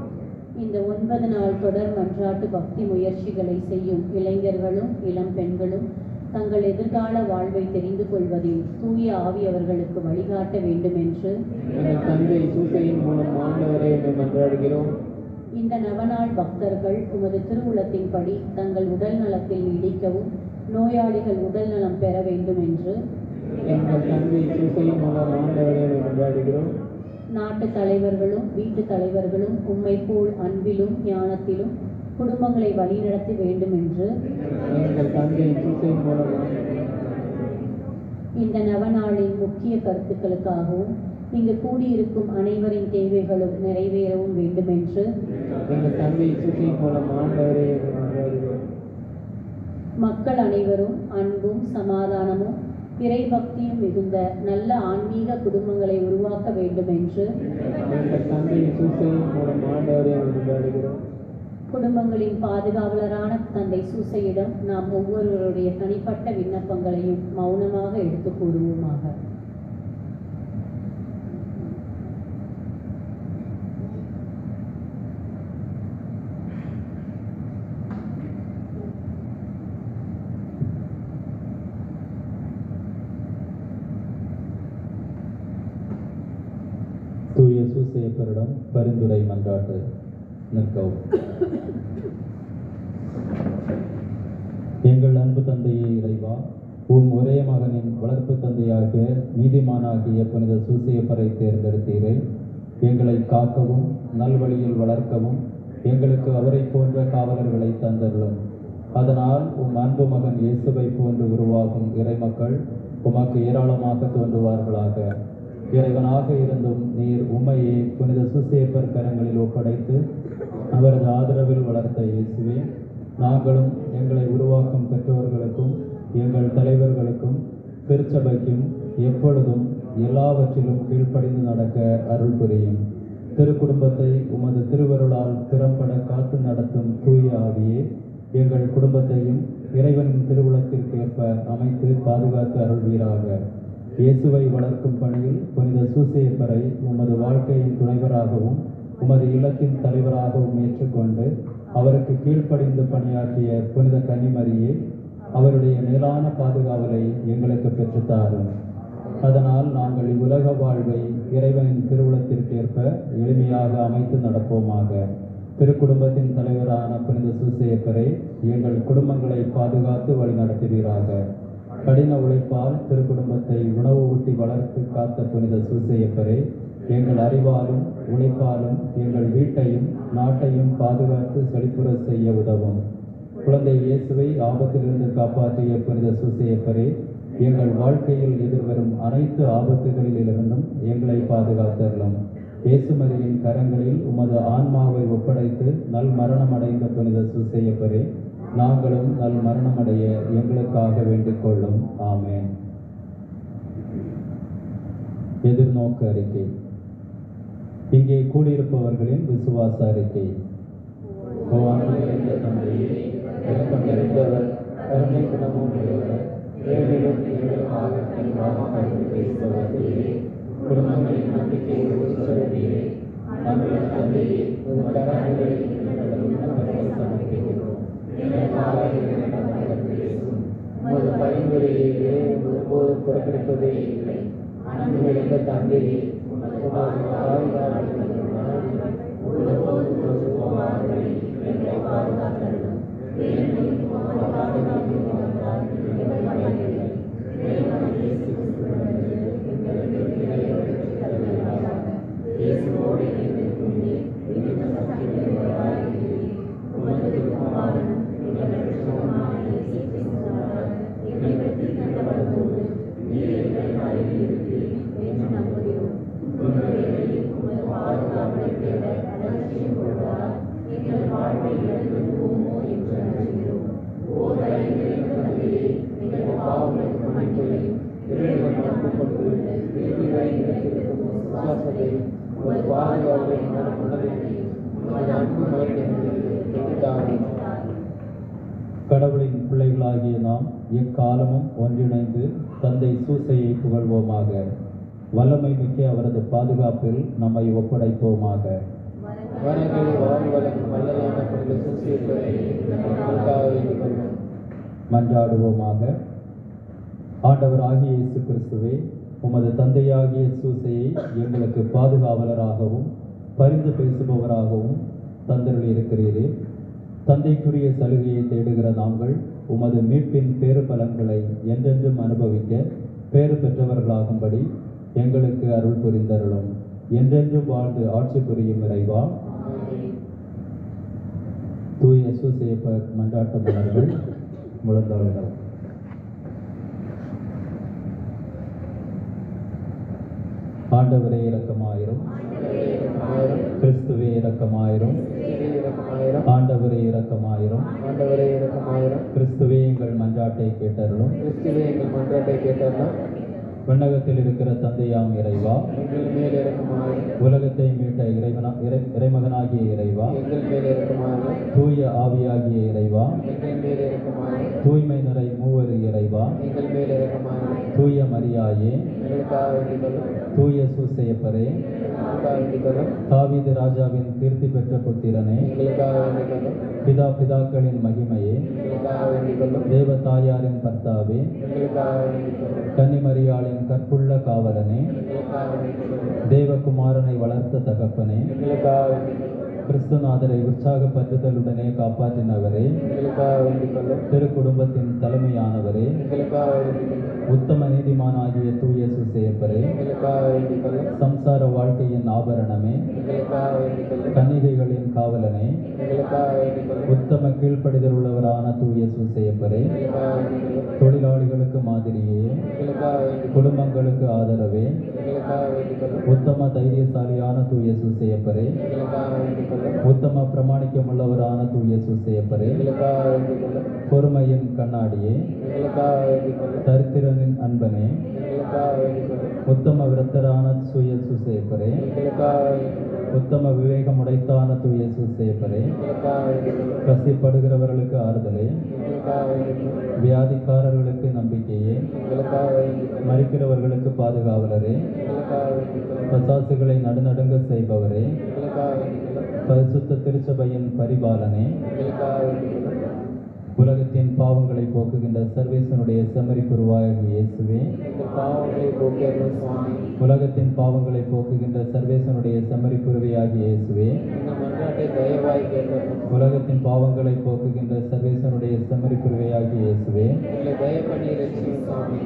Speaker 5: இந்த 9 நாள் தொடர் மன்றாட்டு பக்தி முயற்சிகளை செய்யும் இளைஞர்களும் இளம் பெண்களும் தங்கள் எதிர்கால வாழ்வை தெரிந்து கொள்வதில் தூய ஆவி அவர்களுக்கு வழிகாட்ட வேண்டும் என்று
Speaker 3: எங்கள் தந்தை சூசையின் மூலம் ஆண்டவரே உம்மை மன்றாடுகிறோம்.
Speaker 5: இந்த நவநாள் பக்தர்கள் உமது திருவுளத்தின்படி தங்கள் உடல் நலத்தில் நீடிக்கவும் நோயாளிகள் உடல் நலம் பெற வேண்டும் என்று
Speaker 3: எங்கள் தந்தை சூசையின் மூலம் ஆண்டவரே உம்மை மன்றாடுகிறோம்.
Speaker 5: நாட்டு தலைவர்களும் வீட்டு தலைவர்களும் உம்மை போல் அன்பிலும் ஞானத்திலும் குடும்பங்களை வழிநடத்த வேண்டும் என்று
Speaker 3: எங்கள் தந்தை சூசையின் மூலம்
Speaker 5: இந்த நவநாளின் முக்கிய கருத்துக்களுக்காகவும் இங்கு கூடியிருக்கும் அனைவரின் தேவைகளும் நிறைவேறவும் வேண்டும் என்று
Speaker 3: எங்கள் தந்தை சூசையின் மூலம் ஆண்டவரே உம்மை மன்றாடுகிறோம்.
Speaker 5: மக்கள் அனைவரும் அன்பும் சமாதானமும் இறைபக்தியும் மிகுந்த நல்ல ஆன்மீக குடும்பங்களை உருவாக்க வேண்டும் என்று
Speaker 3: எங்கள் தந்தை சூசையின் மூலம் ஆண்டவரே உம்மை மன்றாடுகிறோம்.
Speaker 5: குடும்பங்களின் பாதுகாவலரான தந்தை சூசையிடம் நாம் ஒவ்வொருவருடைய தனிப்பட்ட விண்ணப்பங்களையும் மௌனமாக எடுத்து கூறுவோமாக.
Speaker 3: தூய சூசேப்பரிடம் பரிந்துரை மன்றாட்டு. நிற்கவும். எங்கள் அன்பு தந்தையே இறைவா, ஒரே மகனின் வளர்ப்பு தந்தையாக நீதிமானாகிய புனித சூசேப்பரை தேர்ந்தெடுத்தீரே. எங்களை காக்கவும் நல்வழியில் வளர்க்கவும் எங்களுக்கு அவரை போன்ற காவலர்களை தந்தருளும். அதனால் அன்பு மகன் இயேசுவை போன்று உருவாகும் இறைமக்கள் உமக்கு ஏராளமாக தோன்றுவார்களாக. இறைவனாக இருந்தும் நீர் உம்மையே புனித சூசேப்பர் கரங்களில் ஒப்படைத்து அவரது ஆதரவில் வளர்த்த இயேசுவே, நாங்களும் எங்களை உருவாக்கும் பெற்றோர்களுக்கும் எங்கள் தலைவர்களுக்கும் திருச்சபைக்கும் எப்பொழுதும் எல்லாவற்றிலும் கீழ்ப்படிந்து நடக்க அருள் புரியும். திருக்குடும்பத்தை உமது திருவருளால் திறம்பட காத்து நடத்தும் தூய ஆவியே, எங்கள் குடும்பத்தையும் இறைவனின் திருவுளத்திற்கேற்ப அமைத்து பாதுகாத்து அருள்வீராக. இயேசுவை வளர்க்கும் பணியில் புனித சூசேப்பரை உமது வாழ்க்கையின் துணைவராகவும் உமது இல்லத்தின் தலைவராகவும் ஏற்றுக்கொண்டு அவருக்கு கீழ்ப்படிந்து பணியாற்றிய புனித கன்னிமரியே, அவருடைய மேலான பாதுகாவலை எங்களுக்கு பெற்றுத்தாரும். அதனால் நாங்கள் இவ்வுலக வாழ்வை இறைவனின் திருவுளத்திற்கேற்ப எளிமையாக அமைத்து நடப்போமாக. திருக்குடும்பத்தின் தலைவரான புனித சூசேப்பரை எங்கள் குடும்பங்களை பாதுகாத்து வழி நடத்துவீராக. கடின உழைப்பால் திருக்குடும்பத்தை உணவு ஊட்டி வளர்த்து காத்த புனித சூசேப்பரை எங்கள் அறிவாலும் உழைப்பாலும் எங்கள் வீட்டையும் நாட்டையும் பாதுகாத்து செழிப்புற செய்ய உதவும். குழந்தை இயேசுவை ஆபத்திலிருந்து காப்பாற்றிய புனித சூசேப்பரே, எங்கள் வாழ்க்கையில் எதிர்வரும் அனைத்து ஆபத்துகளிலிருந்தும் எங்களை பாதுகாத்தருளும். இயேசுமரியின் கரங்களில் உமது ஆன்மாவை ஒப்படைத்து நல் மரணம் அடைந்த புனித சூசேப்பரே, நாங்களும் நல் மரணமடைய எங்களுக்காக வேண்டிக் கொள்ளும். ஆமென். எதிர்நோக்கு அறிக்கை. இங்கே கூடியிருப்பவர்களின் விசுவாச அறிக்கை. தந்தையே, இரக்கம் நிறைந்தவர், கருணை குணமும் உடையவர், ஏழைகளும் எங்களுக்காக கனிவாக பேசுபவர் நீரே. குடும்பங்களின் நம்பிக்கையை உறுதியே, அன்புள்ள தந்தையே, உமது கரங்களை சமர்ப்பிக்கிறோம். உமது பரிந்துரையை ஒருபோதும் புறக்கணிப்பதே இல்லை. அன்பு நிறைந்த தந்தையே, கடவுளின் பிள்ளைகளாகிய நாம் எக்காலமும் ஒன்றிணைந்து தந்தை சூசையை புகழ்வோமாக. வல்லமை மிக்க அவரது பாதுகாப்பில் நம்மை ஒப்படைப்போமாக. மன்றாடுவோமாக. ஆண்டவராகிய இயேசு கிறிஸ்துவே, உமது தந்தையாகிய சூசையை எங்களுக்கு பாதுகாவலராகவும் பரிந்து பேசுபவராகவும் தந்தருளி இருக்கிறீரே. தந்தைக்குரிய சலுகையை தேடுகிற நாங்கள் உமது மீட்பின் பேறு பலன்களை என்றென்றும் அனுபவிக்க பேறு பெற்றவர்களாகும்படி எங்களுக்கு அருள் புரிந்தருளும். என்றென்றும் வாழ்ந்து ஆட்சி புரியும் இறைவா. தூய சூசேப்பர் மன்றாட்ட மலர்கள் முழந்தாளிடம். ஆண்டவரே இரக்கமாயிரும். கிறிஸ்துவே இரக்கமாயிரும். ஆண்டவரே இரக்கமாயிரும். கிறிஸ்துவே எங்கள் மன்றாட்டை கேட்டருளும். விண்ணகத்தில் இருக்கிற தந்தையாம் இறைவா, உலகத்தை மீட்ட இறைமகனாகிய இறைவா, தூய ஆவியாகிய இறைவா, தூய்மை நிறை மூவரு இறைவா, தூய மரியாயே, தூய சூசேப்பரே, வேண்டிக்கொள்ளும்.
Speaker 6: தாவீது ராஜாவின் கீர்த்தி பெற்ற புத்திரனே,
Speaker 3: எங்களுக்காக வேண்டிக்கொள்ளும்.
Speaker 6: பிதாக்களின் மகிமையே,
Speaker 3: எங்களுக்காக வேண்டிக்கொள்ளும்.
Speaker 6: தேவ தாயாரின் கர்த்தாவே,
Speaker 3: எங்களுக்காக வேண்டிக்கொள்ளும்.
Speaker 6: கன்னிமரியாளின் கற்புள்ள காவலனே,
Speaker 3: எங்களுக்காக வேண்டிக்கொள்ளும்.
Speaker 6: தேவகுமாரனை வளர்த்த தகப்பனே,
Speaker 3: எங்களுக்காக வேண்டிக்கொள்ளும்.
Speaker 6: கிறிஸ்துநாதரை உற்சாகப்படுத்துதலுடனே காப்பாற்றினவரே,
Speaker 3: எங்களுக்காக வேண்டிக்கொள்ளும்.
Speaker 6: திரு குடும்பத்தின் தலைமையானவரே,
Speaker 3: எங்களுக்காக வேண்டிக்கொள்ளும்.
Speaker 6: உத்தம நீதிமானாகிய தூய சுசேப்பரே,
Speaker 3: எங்களுக்காக வேண்டிக்கொள்ளும்.
Speaker 6: சம்சார வாழ்க்கையின் ஆபரணமே,
Speaker 3: எங்களுக்காக வேண்டிக்கொள்ளும்.
Speaker 6: கன்னிகைகளின் காவலனே,
Speaker 3: எங்களுக்காக வேண்டிக்கொள்ளும்.
Speaker 6: உத்தம கீழ்ப்படிதல் உள்ளவரான தூய சுசேப்பரே,
Speaker 3: எங்களுக்காக வேண்டிக்கொள்ளும்.
Speaker 6: தொழிலாளிகளுக்கு மாதிரியே,
Speaker 3: எங்களுக்காக வேண்டிக்கொள்ளும்.
Speaker 6: குடும்பங்களுக்கு ஆதரவே,
Speaker 3: எங்களுக்காக வேண்டிக்கொள்ளும்.
Speaker 6: உத்தம தைரியசாலியான தூய சுசேப்பரே,
Speaker 3: எங்களுக்காக வேண்டிக்கொள்ளும்.
Speaker 6: உத்தம பிரமாணிக்கமுள்ளவரான தூய சுசேப்பரே,
Speaker 3: எங்களுக்காக வேண்டிக்கொள்ளும்.
Speaker 6: பொறுமையின் கண்ணாடியே,
Speaker 3: எங்களுக்காக வேண்டிக்கொள்ளும்.
Speaker 6: தரித்திரனின் அன்பனே,
Speaker 3: எங்களுக்காக வேண்டிக்கொள்ளும்.
Speaker 6: உத்தம விரத்தரான தூய சுசேப்பரே,
Speaker 3: எங்களுக்காக வேண்டிக்கொள்ளும்.
Speaker 6: உத்தம விவேகமுடைத்தான தூய சுசேப்பரே,
Speaker 3: எங்களுக்காக வேண்டிக்கொள்ளும்.
Speaker 6: கசிப்படுகிறவர்களுக்கு ஆறுதலே,
Speaker 3: எங்களுக்காக வேண்டிக்கொள்ளும்.
Speaker 6: வியாதிக்காரர்களுக்கு நம்பிக்கையே,
Speaker 3: எங்களுக்காக வேண்டிக்கொள்ளும்.
Speaker 6: மரிக்கிறவர்களுக்கு பாதுகாவலரே,
Speaker 3: எங்களுக்காக வேண்டிக்கொள்ளும்.
Speaker 6: பசாசுகளை நடுநடுங்க செய்பவரே,
Speaker 3: எங்களுக்காக வேண்டிக்கொள்ளும்.
Speaker 6: பரிசுத்த திருச்சபையின் பரிபாலனே,
Speaker 3: எங்களுக்காக வேண்டிக்கொள்ளும்.
Speaker 6: உலகத்தின் பாவங்களை போக்குகின்ற சர்வேசனுடைய செம்மறி குருவாகிய இயேசுவே,
Speaker 3: எங்கள் பாவங்களை போக்கியருளும் சுவாமி.
Speaker 6: உலகத்தின் பாவங்களை போக்குகின்ற சர்வேசனுடைய செம்மறி குருவியாகிய இயேசுவே,
Speaker 3: எங்கள் மன்றாட்டை தயவாய் கேட்டருளும்.
Speaker 6: உலகத்தின் பாவங்களை போக்குகின்ற சர்வேசனுடைய செம்மறி குருவியாகிய இயேசுவே,
Speaker 3: எங்களை தயப்பண்ணி ரட்சியும் சுவாமி.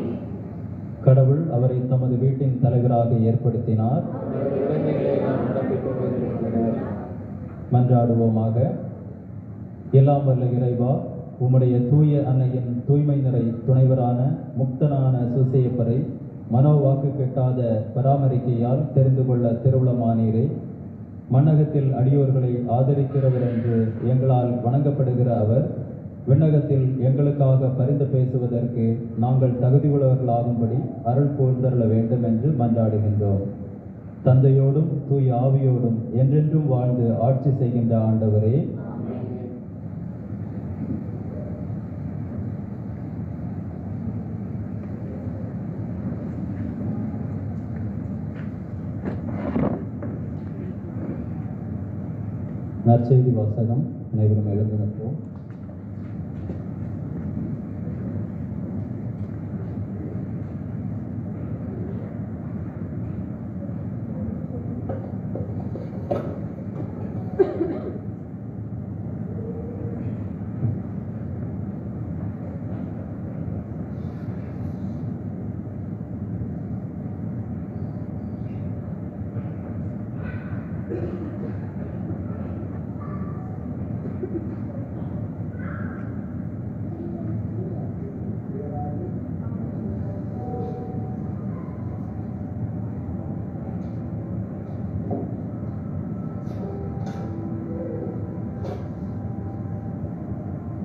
Speaker 6: கடவுள் அவரை தமது வீட்டின் தலைவராக ஏற்படுத்தினார்.
Speaker 3: அவருடைய உடைமைகளை நாம் நடப்பிக் கொண்டிருக்கிறார்.
Speaker 6: மன்றாடுவோமாக. எல்லாம் வல்ல இறைவா, உம்முடைய தூய அன்னையின் தூய்மை நிறை துணைவரான முக்தனான சுசேப்பரை மனோவாக்கு கெட்டாத பராமரிக்கையால் தெரிந்து கொள்ள திருவுளமானீரே, மண்ணகத்தில் அடியோர்களை ஆதரிக்கிறவர் என்று எங்களால் வணங்கப்படுகிற அவர் விண்ணகத்தில் எங்களுக்காக பரிந்து பேசுவதற்கு நாங்கள் தகுதியுள்ளவர்களாகும்படி அருள் கூர்ந்தருள வேண்டும் என்று மன்றாடுகின்றோம். தந்தையோடும் தூய ஆவியோடும் என்றென்றும் வாழ்ந்து ஆட்சி செய்கின்ற ஆண்டவரே, நற்செய்தி வாசகம். அனைவரும் எழுந்து நிற்போம்.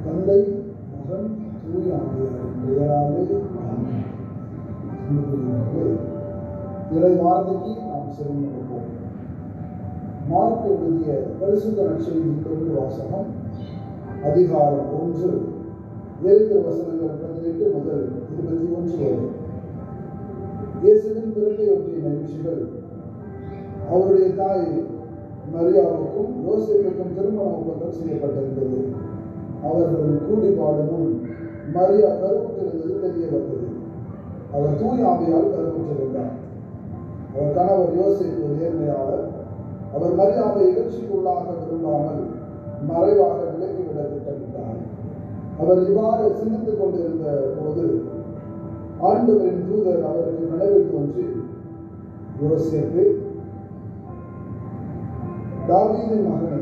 Speaker 7: தந்தை, மகன், தூய ஆவியாரின் பெயராலே ஆமென். இறை வார்த்தைக்கு நாம் செவிமடுப்போம். மார்க் எழுதிய பரிசுத்த நற்செய்தியிலிருந்து வாசகம். அதிகாரம் 1, 7 வசனங்கள் 18 முதல் 21 வரை. இயேசுவின் பிறப்பை ஒட்டிய நிகழ்ச்சிகள் அவருடைய தாய் மரியாவுக்கும் யோசேப்புக்கும் திருமண ஒப்பந்தம் செய்யப்பட்டிருந்தது. அவர்கள் கூடி பாடும் மரியா கருவுற்றிருந்தது தெரிய வந்தது. அவர் தூய ஆவியால் கருவுற்றிருந்தார். அவர் கணவர் யோசேப்பு நேர்மையாளர். அவர் மரியாவை இகழ்ச்சிக்குள்ளாக விரும்பாமல் மறைவாக விலக்கிவிட திட்டமிட்டார். அவர் இவ்வாறு சிந்தித்துக் கொண்டிருந்த போது ஆண்டவரின் தூதர் அவருக்கு கனவில் தோன்றி, யோசேப்பு, தாவீதின் மகனே,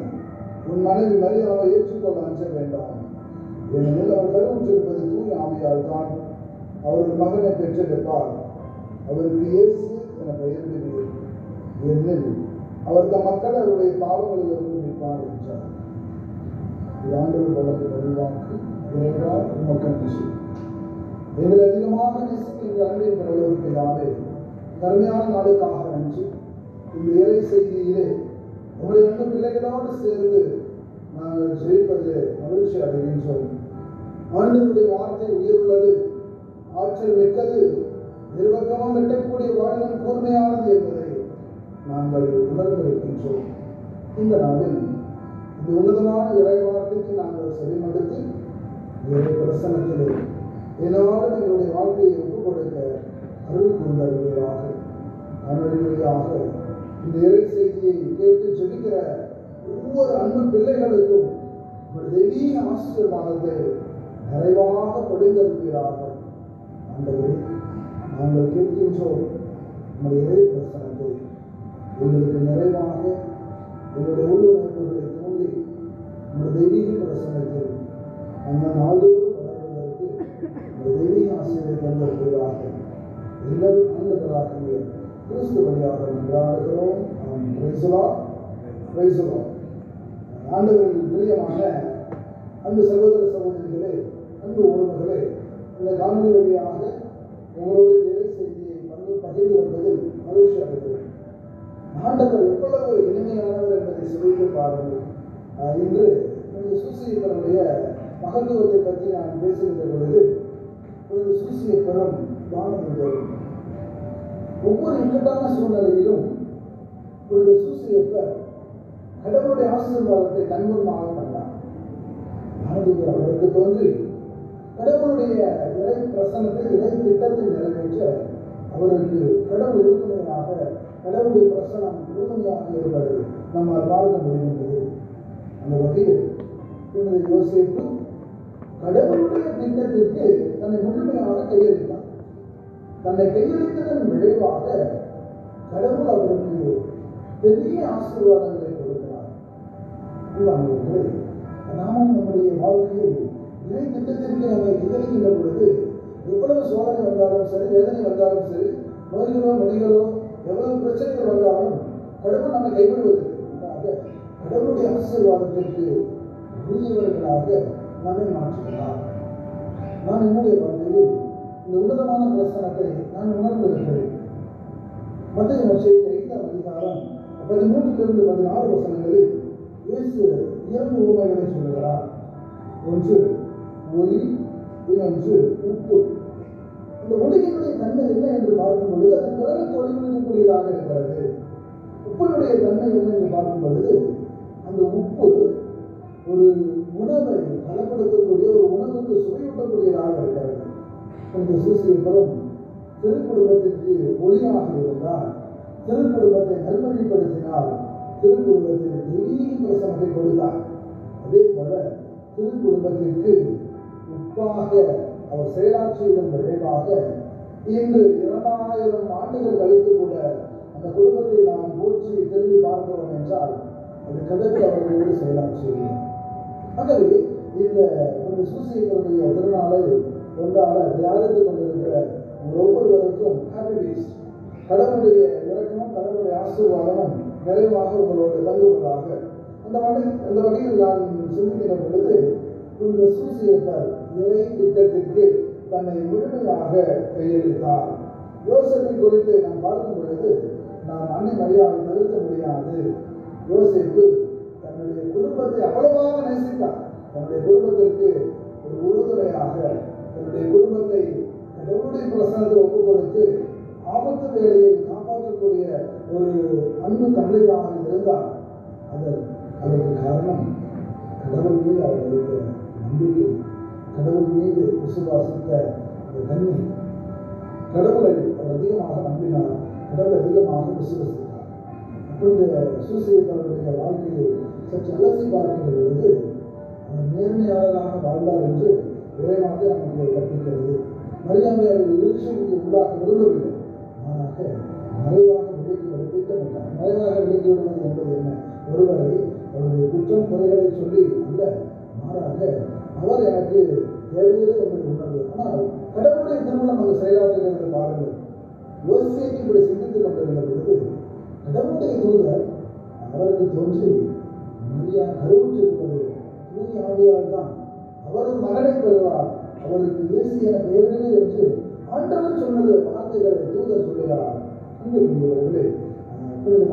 Speaker 7: உன் மனைவி மரியாவை ஏற்றுக்கொள்ள அஞ்ச வேண்டாம். ஏனெனில் அவர் கருவுற்றிருப்பது தூய ஆவியால் தான். அவர் ஒரு மகனை பெற்றெடுப்பார். அவருக்கு இயேசு என பெயரிடுவீர். ஏனெனில் அவர் தம் மக்களை அவருடைய பாவங்களிலிருந்து மீட்பார் என்றார். இது ஆண்டவர் வழக்கு வழிவாக்கு. இறைவா, உமக்கு நன்றி. எங்களை அதிகமாக நேசிக்கின்ற அன்பின் கடவுள் பிதாவே, கருமையான நாளுக்காக நன்றி. இந்த இறை செய்தியிலே உங்களுடைய அன்பு பிள்ளைகளோடு சேர்ந்து நாங்கள் ஜெயிப்பதிலே மகிழ்ச்சி அடைகின்றோம். ஆண்டவருடைய வார்த்தை உயர்வுள்ளது, ஆற்றல் மிக்கது, நிர்வகமாக வெட்டக்கூடிய வாழ்வின் கூர்மையானது என்பதை நாங்கள் உணர்ந்திருக்கின்றோம். இந்த நாளில் இந்த உன்னதமான இறைவார்த்தைக்கு நாங்கள் செவிமடுத்து இறை பிரசனத்திலே தினவாரம் எங்களுடைய வாழ்க்கையை ஒப்புக் கொடுக்க அருள் கூர்ந்தருவீராக. அருள்வழியாக இந்த இறை செய்தியை கேட்டு ஜெபிக்கிற ஒவ்வொரு அன்பு பிள்ளைகளுக்கும் ஒரு தெய்வீக ஆசீர்வாதத்தை நிறைவாக பொழிந்தருவீராக. ஆண்டவரே, நாங்கள் கேட்கின்றோம் நம்முடைய இறை பிரசனத்தை எங்களுக்கு நிறைவாக எங்களுடைய உள்ளுணர்வுகளை தூண்டி நம்முடைய தெய்வீக பிரசனத்தில் அந்த நாள்தோறும் வளர்வதற்கு இந்த தெய்வீக ஆசிரியரை தந்திருப்பதாக எல்லாரும் ஆண்டவராகிய கிறிஸ்து வழியாக கொண்டாடுகிறோம். ஆண்டவரின் பிரியமான அன்பு சகோதர சகோதரிகளே, அன்பு உறவுகளே, இந்த காணொலி வழியாக உங்களோடு இறை செய்தியை பகிர்ந்து கொள்வதில் மகிழ்ச்சி அடைகிறேன். ஆண்டவர் எவ்வளவு இனிமையானவர் என்பதை சிந்தித்து பாருங்கள். இன்று சூசியப்பருடைய மகத்துவத்தை பற்றி நான் பேசுகின்ற பொழுது சூசியப்பரும் வானதூதர் ஒவ்வொரு இக்கட்டான சூழ்நிலையிலும் சூசியப்பர் கடவுளுடைய ஆசீர்வாதத்தை கண்முன்பாக கண்டார். வானதூதர் அவருக்கு தோன்றி கடவுளுடைய இறை பிரசனத்தை இறை திட்டத்தை நிறைவேற்ற அவருக்கு கடவுள் உறுதுணையாக கடவுளுடைய பிரசனம் உறுதுணையாக இருப்பதை நம்மால் பார்க்க முடிகின்றது. அந்த வகையில் யோசேப்பு கடவுளுடைய திட்டத்திற்கு தன்னை முழுமையாக கையளித்தார். தன்னை கையளித்ததன் விளைவாக கடவுள் அவருக்கு பெரிய ஆசீர்வாதங்களை கொடுக்கிறார். நாமும் நம்முடைய வாழ்க்கையில் இறை திட்டத்திற்கு நம்மை கையளிக்கின்ற பொழுது எவ்வளவு சோதனை வந்தாலும் சரி, வேதனை வந்தாலும் சரி, நோய்களோ நொடிகளோ எவ்வளவு பிரச்சனைகள் வந்தாலும் கடவுள் நம்மை கைவிடுவதற்கு கடவுளுடைய ஆசீர்வாதத்திற்கு உரியவர்களாக நம்மை மாற்றுகிறார். நான் என்னுடைய வாழ்க்கையில் இந்த உன்னதமான பிரசனத்தை நான் உணர்ந்திருக்கிறேன். மத்திய நற்செய்தி 5ஆம் அதிகாரம் 13 to 16 வசனங்களில் இயேசு 2 உவமைகளை சொல்லுகிறார். ஒன்று ஒளி, இன்னொன்று உப்பு. இந்த ஒளியினுடைய தன்மை என்ன என்று பார்க்கும் பொழுது அது பிறருக்கு ஒளிவிடக்கூடியதாக இருக்கிறது. உப்பினுடைய தன்மை என்ன என்று பார்க்கும் பொழுது அந்த உப்பு ஒரு உணவை பலப்படுத்தக்கூடிய, ஒரு உணவுக்கு சுவையூட்டக்கூடியதாக இருக்கிறது. இந்த சூசியப்பரும் திருக்குடும்பத்திற்கு ஒளியாக இருந்தால், திருக்குடும்பத்தை நல்வழிப்படுத்தினால், திருக்குடும்பத்தில் தெய்வீக பிரசனத்தை கொடுத்தார். அதே போல திருக்குடும்பத்திற்கு உப்பாக அவர் செயலாற்றியதன் விளைவாக இன்று 2000 ஆண்டுகள் கழித்து கூட அந்த குடும்பத்தை நாம் போற்றி திரும்பி பார்க்கிறோம் என்றால் அது கடவுள் அவர்களோடு செயலாற்றியது. ஆகவே இந்த சூசியப்பருடைய திருநாளை கொண்டாட தயாரித்து கொண்டிருக்கிற ஒவ்வொருவருக்கும் ஹாப்பி பீஸ்ட். கடவுளுடைய இறக்கமும் கடவுளுடைய ஆசீர்வாதமும் நிறைவாக உங்களோடு தங்குவதாக. அந்த வகையில் நான் சிந்திக்கிற பொழுது இந்த சூசியப்பர் இறை திட்டத்திற்கு தன்னை முழுமையாக கையளித்தார். யோசேப்பை குறித்து நாம் பார்க்கும் பொழுது நாம் அன்னை மரியாதை தவிர்க்க முடியாது. யோசேப்பு தன்னுடைய குடும்பத்தை அவ்வளவாக நேசித்தார். தன்னுடைய குடும்பத்திற்கு ஒரு உறுதுணையாக தன்னுடைய குடும்பத்தை கடவுளுடைய பிரசனத்தை ஒப்புக் கொடுத்து ஆபத்து வேலையில் காப்பாற்றக்கூடிய ஒரு அன்பு தந்தையாக இருந்தார். அதற்கு காரணம் கடவுள் மீது அவர் வைத்த நம்பிக்கை, கடவுள் மீது விசுவாசித்த தன்மை. கடவுளை அவர் அதிகமாக நம்பினார், கடவுள் அதிகமாக விசுவாசித்தார். அப்பொழுது சூசியப்பருடைய வாழ்க்கையை சற்று அலசி பார்க்கின்ற பொழுது அவர் நேர்மையாளராக வாழ்ந்தார் என்று இறைவாக நமக்கு கற்பிக்கிறது. மரியாதை அவர்கள் எழுச்சிக்கு உள்ளாக விரும்பவில்லை, மாறாக மறைவாக விலக்கிவிட திட்டமிட்டார். மறைவாக விலக்கிவிடுவது என்பது என்ன? ஒருவரை அவருடைய குற்றம் குறைகளை சொல்லி அல்ல, மாறாக அவர் எனக்கு தேவையில்லை என்பது உணர்வு. ஆனால் கடவுளுடைய திருமணம் அங்கு செயலாற்றுகிறது பாருங்கள். யோசேப்பு இப்படி சிந்தித்துக் கொண்டிருந்த பொழுது கடவுளுடைய தூதர் அவருக்கு தோன்றி மரியா கருவுற்றிருப்பது தூய ஆவியால் தான், அவர் ஒரு மகனை பெறுவார், அவருக்கு இயேசு என பெயரிடு என்று ஆண்டவர் சொன்னது வார்த்தைகளை தூதர் சொல்லுகிறார். அன்புக்குரியவர்களே, இப்பொழுது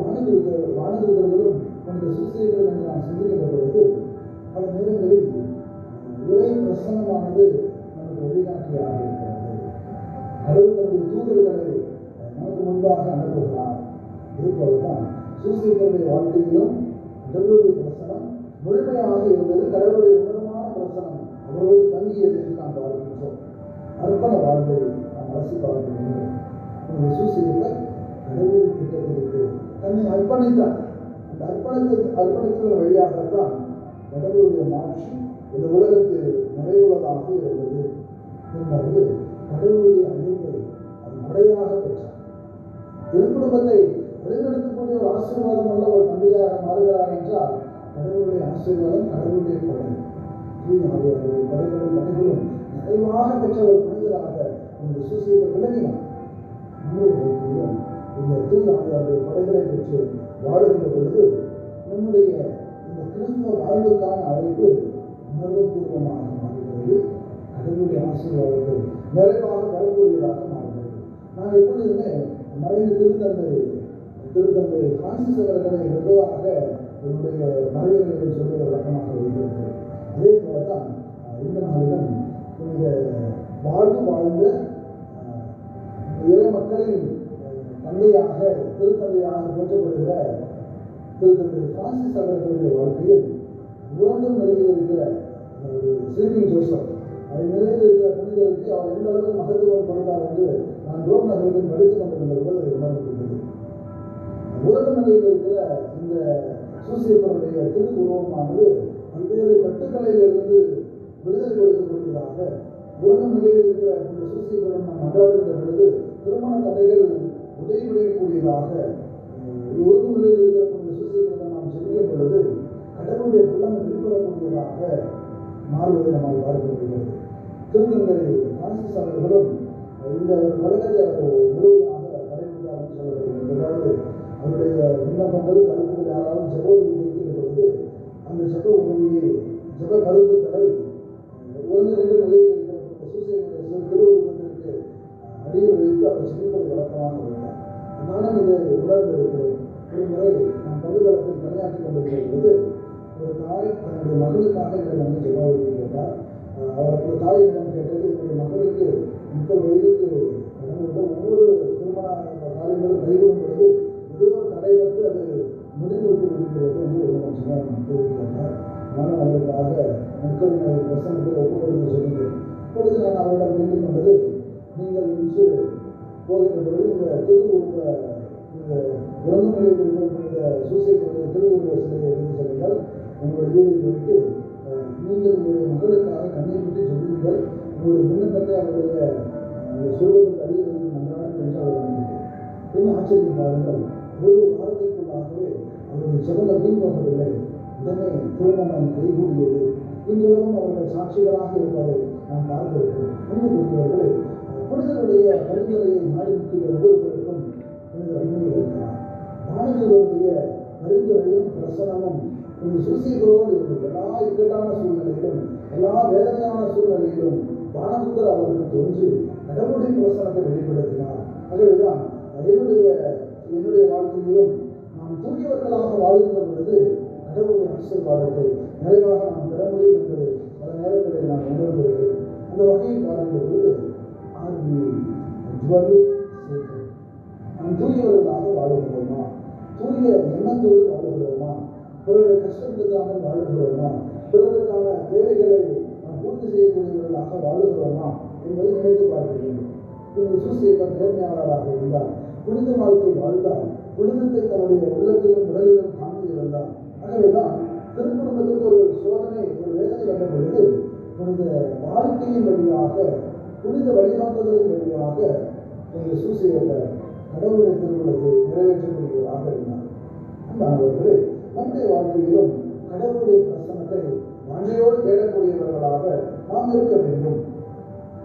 Speaker 7: வானதூதர்களும் இந்த சூசியர்கள் என்று நாம் சிந்திக்கின்ற பொழுது பல நேரங்களில் இறை பிரசன்னமானது நமக்கு வழிகாட்டியாக இருக்கிறது. கடவுள் தன்னுடைய தூதர்களை நமக்கு முன்பாக அனுப்புகிறார். இதுபோலதான் வாழ்க்கையிலும் கடவுளுடைய பிரசனம் முழுமையாக இருந்தது. கடவுளுடைய உன்னதமான பிரசனம் அவரோடு தங்கியது என்று நாம் பார்க்கின்றோம். அர்ப்பண வாழ்வை நாம் அரசி பார்க்க வேண்டும். சூசியப்பர் கடவுள் திட்டத்திற்கு தன்னை அர்ப்பணித்தார். அந்த அர்ப்பணித்ததன் வழியாகத்தான் கடவுளுடைய மாட்சி இந்த உலகத்தில் நிறைவுள்ளதாக இருந்தது என்பது கடவுளுடைய அன்பை அது முறையாக பெற்றார். திருக்குடும்பத்தை வழிநடத்தக்கூடிய ஒரு ஆசீர்வாதம் உள்ள ஒரு தந்தையாக மாறுகிறார் என்றால் கடவுளுடைய ஆசீர்வாதம் கடவுளுடைய கொடை. அவருடைய கொடைகளும் கடைகளும் நிறைவாக பெற்ற ஒரு மனிதராக இந்த சூசியப்பர் விளங்கினார். நம்முடைய இந்த தூயாவியாருடைய கொடைகளை பெற்று வாழுகின்ற பொழுது நம்முடைய இந்த கிறிஸ்துவ வாழ்வுக்கான அழைப்பு உணர்வுபூர்வமாக மாறுகிறது. கடவுளுடைய ஆசீர்வாதத்தை நிறைவாக வரக்கூடியதாக மாறுகிறது. நான் எப்பொழுதுமே மறைந்த திருத்தந்தை பிரான்சிஸ் அவர்களை வெகுவாக என்னுடைய மறைவுகளை சொல்வதை வழக்கமாக வைத்திருக்கிறேன். அதே போலதான் இந்த நாளிலும் வாழ்ந்த இறை மக்களின் தந்தையாக திருத்தந்தையாக போற்றப்படுகிற திருத்தந்தை பிரான்சிஸ் அவர்களுடைய வாழ்க்கையில் உறங்கும் நிலையில் இருக்கிற ஸ்லீப்பிங் ஜோசப் நிலையில் இருக்கிற புனிதருக்கு அவர் எந்த அளவுக்கு மகத்துவம் கொடுத்தார் என்று நான் ரோம் நகரத்தில் படித்துக் கொண்டிருந்த போது உணர்ந்திருந்தது. உறங்கும் நிலையில் இருக்கிற இந்த சூசியப்பருடைய திரு உருவமானது பல்வேறு கட்டுக்களையிலிருந்து விடுதலை கொடுக்கக்கூடியதாக உறங்கும் நிலையில் இருக்கிற இந்த சூசியப்பரம் நாம் அன்றாடுகின்ற பொழுது திருமண தடைகள் உடையக்கூடியதாக உறங்கும் நிலையில் இருக்கிற இந்த சூசியப்பரம் நாம் செல்லும் பொழுது கடவுளுடைய உள்ளம் வெளிப்படக்கூடியதாக மாறுவதை நம்மால் பார்க்க முடிகிறது. திருத்தந்தை பிரான்சிஸ் அவர்களும் இந்த வழக்கத்தை முழுவதுமாக கடைபிடித்தார் என்று சொல்லப்படுகிறது. அதாவது அவருடைய விண்ணப்பங்கள் கருத்துக்கள் யாராலும் ஜெப உதவி வைக்கிற பொழுது அந்த ஜெப உதவியை ஜெப கருத்துக்களை ஒருங்கிணைந்த நிலையில் இருக்கிற சூசியனுடைய திருவுருவத்திற்கு அடியில் வைத்து அவர் சிரிப்பது வழக்கமாக உள்ளார். நானும் இதை உணர்ந்திருக்கிறேன். ஒரு முறை நான் பள்ளித்தளத்தில் பணியாற்றி கொண்டிருக்கிற பொழுது ஒரு தாய் தன்னுடைய மகளுக்காக என்னிடம் வந்து ஜெப உதவி கேட்டார். அவருக்கு தாயிடம் கேட்டது, என்னுடைய மகளுக்கு 30 வயதுக்கு கடந்துவிட்ட ஒவ்வொரு திருமண காரியங்களும் கைவிடும் பொழுது ஏதோ தடைபட்டு அது முடிவுவிட்டு இருக்கிறது என்று என்னிடம் கேட்டார். நானும் அவருக்காக முக்கவினை வசனத்தில் ஒப்புக்கொடுத்து சொல்லுங்கள். இப்பொழுது நான் அவரிடம் வேண்டிக் கொண்டது, நீங்கள் இன்று போகின்ற பொழுது இந்த திருவுருவ இந்த உறங்கும் நிலையில் இருக்கக்கூடிய சூசியப்பருடைய திருவுருவ சிலையை எடுத்து செல்லுங்கள். உங்களுடைய வீட்டில் வைத்து நீங்கள் உங்களுடைய மகளுக்காக கண்ணீர் விட்டு சொல்லுங்கள். உங்களுடைய விண்ணப்பத்தை அவருடைய சொல்வதற்கு அடியில் நன்றாக என்று அவர் நம்பினார். என்ன ஆச்சரியம் பாருங்கள், ஒரு வாரத்திற்குள்ளாகவே அவருடைய செவங்கள் வீண் போகவில்லை. உடனே திருமணம் கைகூடியது. இன்றும் அவர்கள் சாட்சிகளாக இருப்பதை நாம் பார்த்திருக்கிறோம். அன்புக்குரியவர்களே, புனிதருடைய பரிந்துரையை நாடி நிற்கிற ஒவ்வொருவருக்கும் புனித அன்மை இருக்கிறார். வானவருடைய பரிந்துரையும் பிரசனமும் இந்த சூசியப்பரோடு இருந்தது. எல்லா இக்கட்டான சூழ்நிலையிலும் எல்லா வேதனையான சூழ்நிலையிலும் வானதுதர் அவருக்கு தோன்றி கடவுளுடைய பிரசனத்தை வெளிப்படுத்தினார். ஆகவேதான் என்னுடைய வாழ்க்கையிலும் நாம் தூங்கியவர்களாக வாழ்கின்ற பொழுது கடவுளுடைய ஆசீர்வாதத்தை நிறைவாக நாம் பெற முடியும் என்பதை பல நேரங்களில் நான் உணர்ந்திருக்கிறேன். அந்த வகையில் பார்க்கின்ற பொழுது நாம் தூங்கியவர்களாக வாழுகிறோமா? தூய எண்ணத்தோடு வாழுகிறோமா? பிறரை கஷ்டப்படுத்தாமல் வாழுகிறோமா? பிறருக்கான தேவைகளை நாம் பூர்த்தி செய்யக்கூடியவர்களாக வாழுகிறோமா என்பதை நினைத்து பார்க்க வேண்டும். இந்த சூசியப்பர் நேர்மையாளராக இருந்தார். புனித வாழ்க்கை வாழ்ந்தார். புனிதத்தை தன்னுடைய உள்ளத்திலும் உடலிலும் தாங்கியிருந்தார். ஆகவேதான் திருக்குடும்பத்திற்கு ஒரு சோதனை, ஒரு வேதனை வந்த பொழுது புனித வாழ்க்கையின் வழியாக, புனித வழிகாட்டுதலின் வழியாக இந்த சூசியப்பர் கடவுளுடைய திருமணத்தை நிறைவேற்றக்கூடியவராக இருந்தார். அன்பானவர்களே, நம்முடைய வாழ்க்கையிலும் கடவுளுடைய பிரசனத்தை வாஞ்சையோடு தேடக்கூடியவர்களாக நாம் இருக்க வேண்டும்.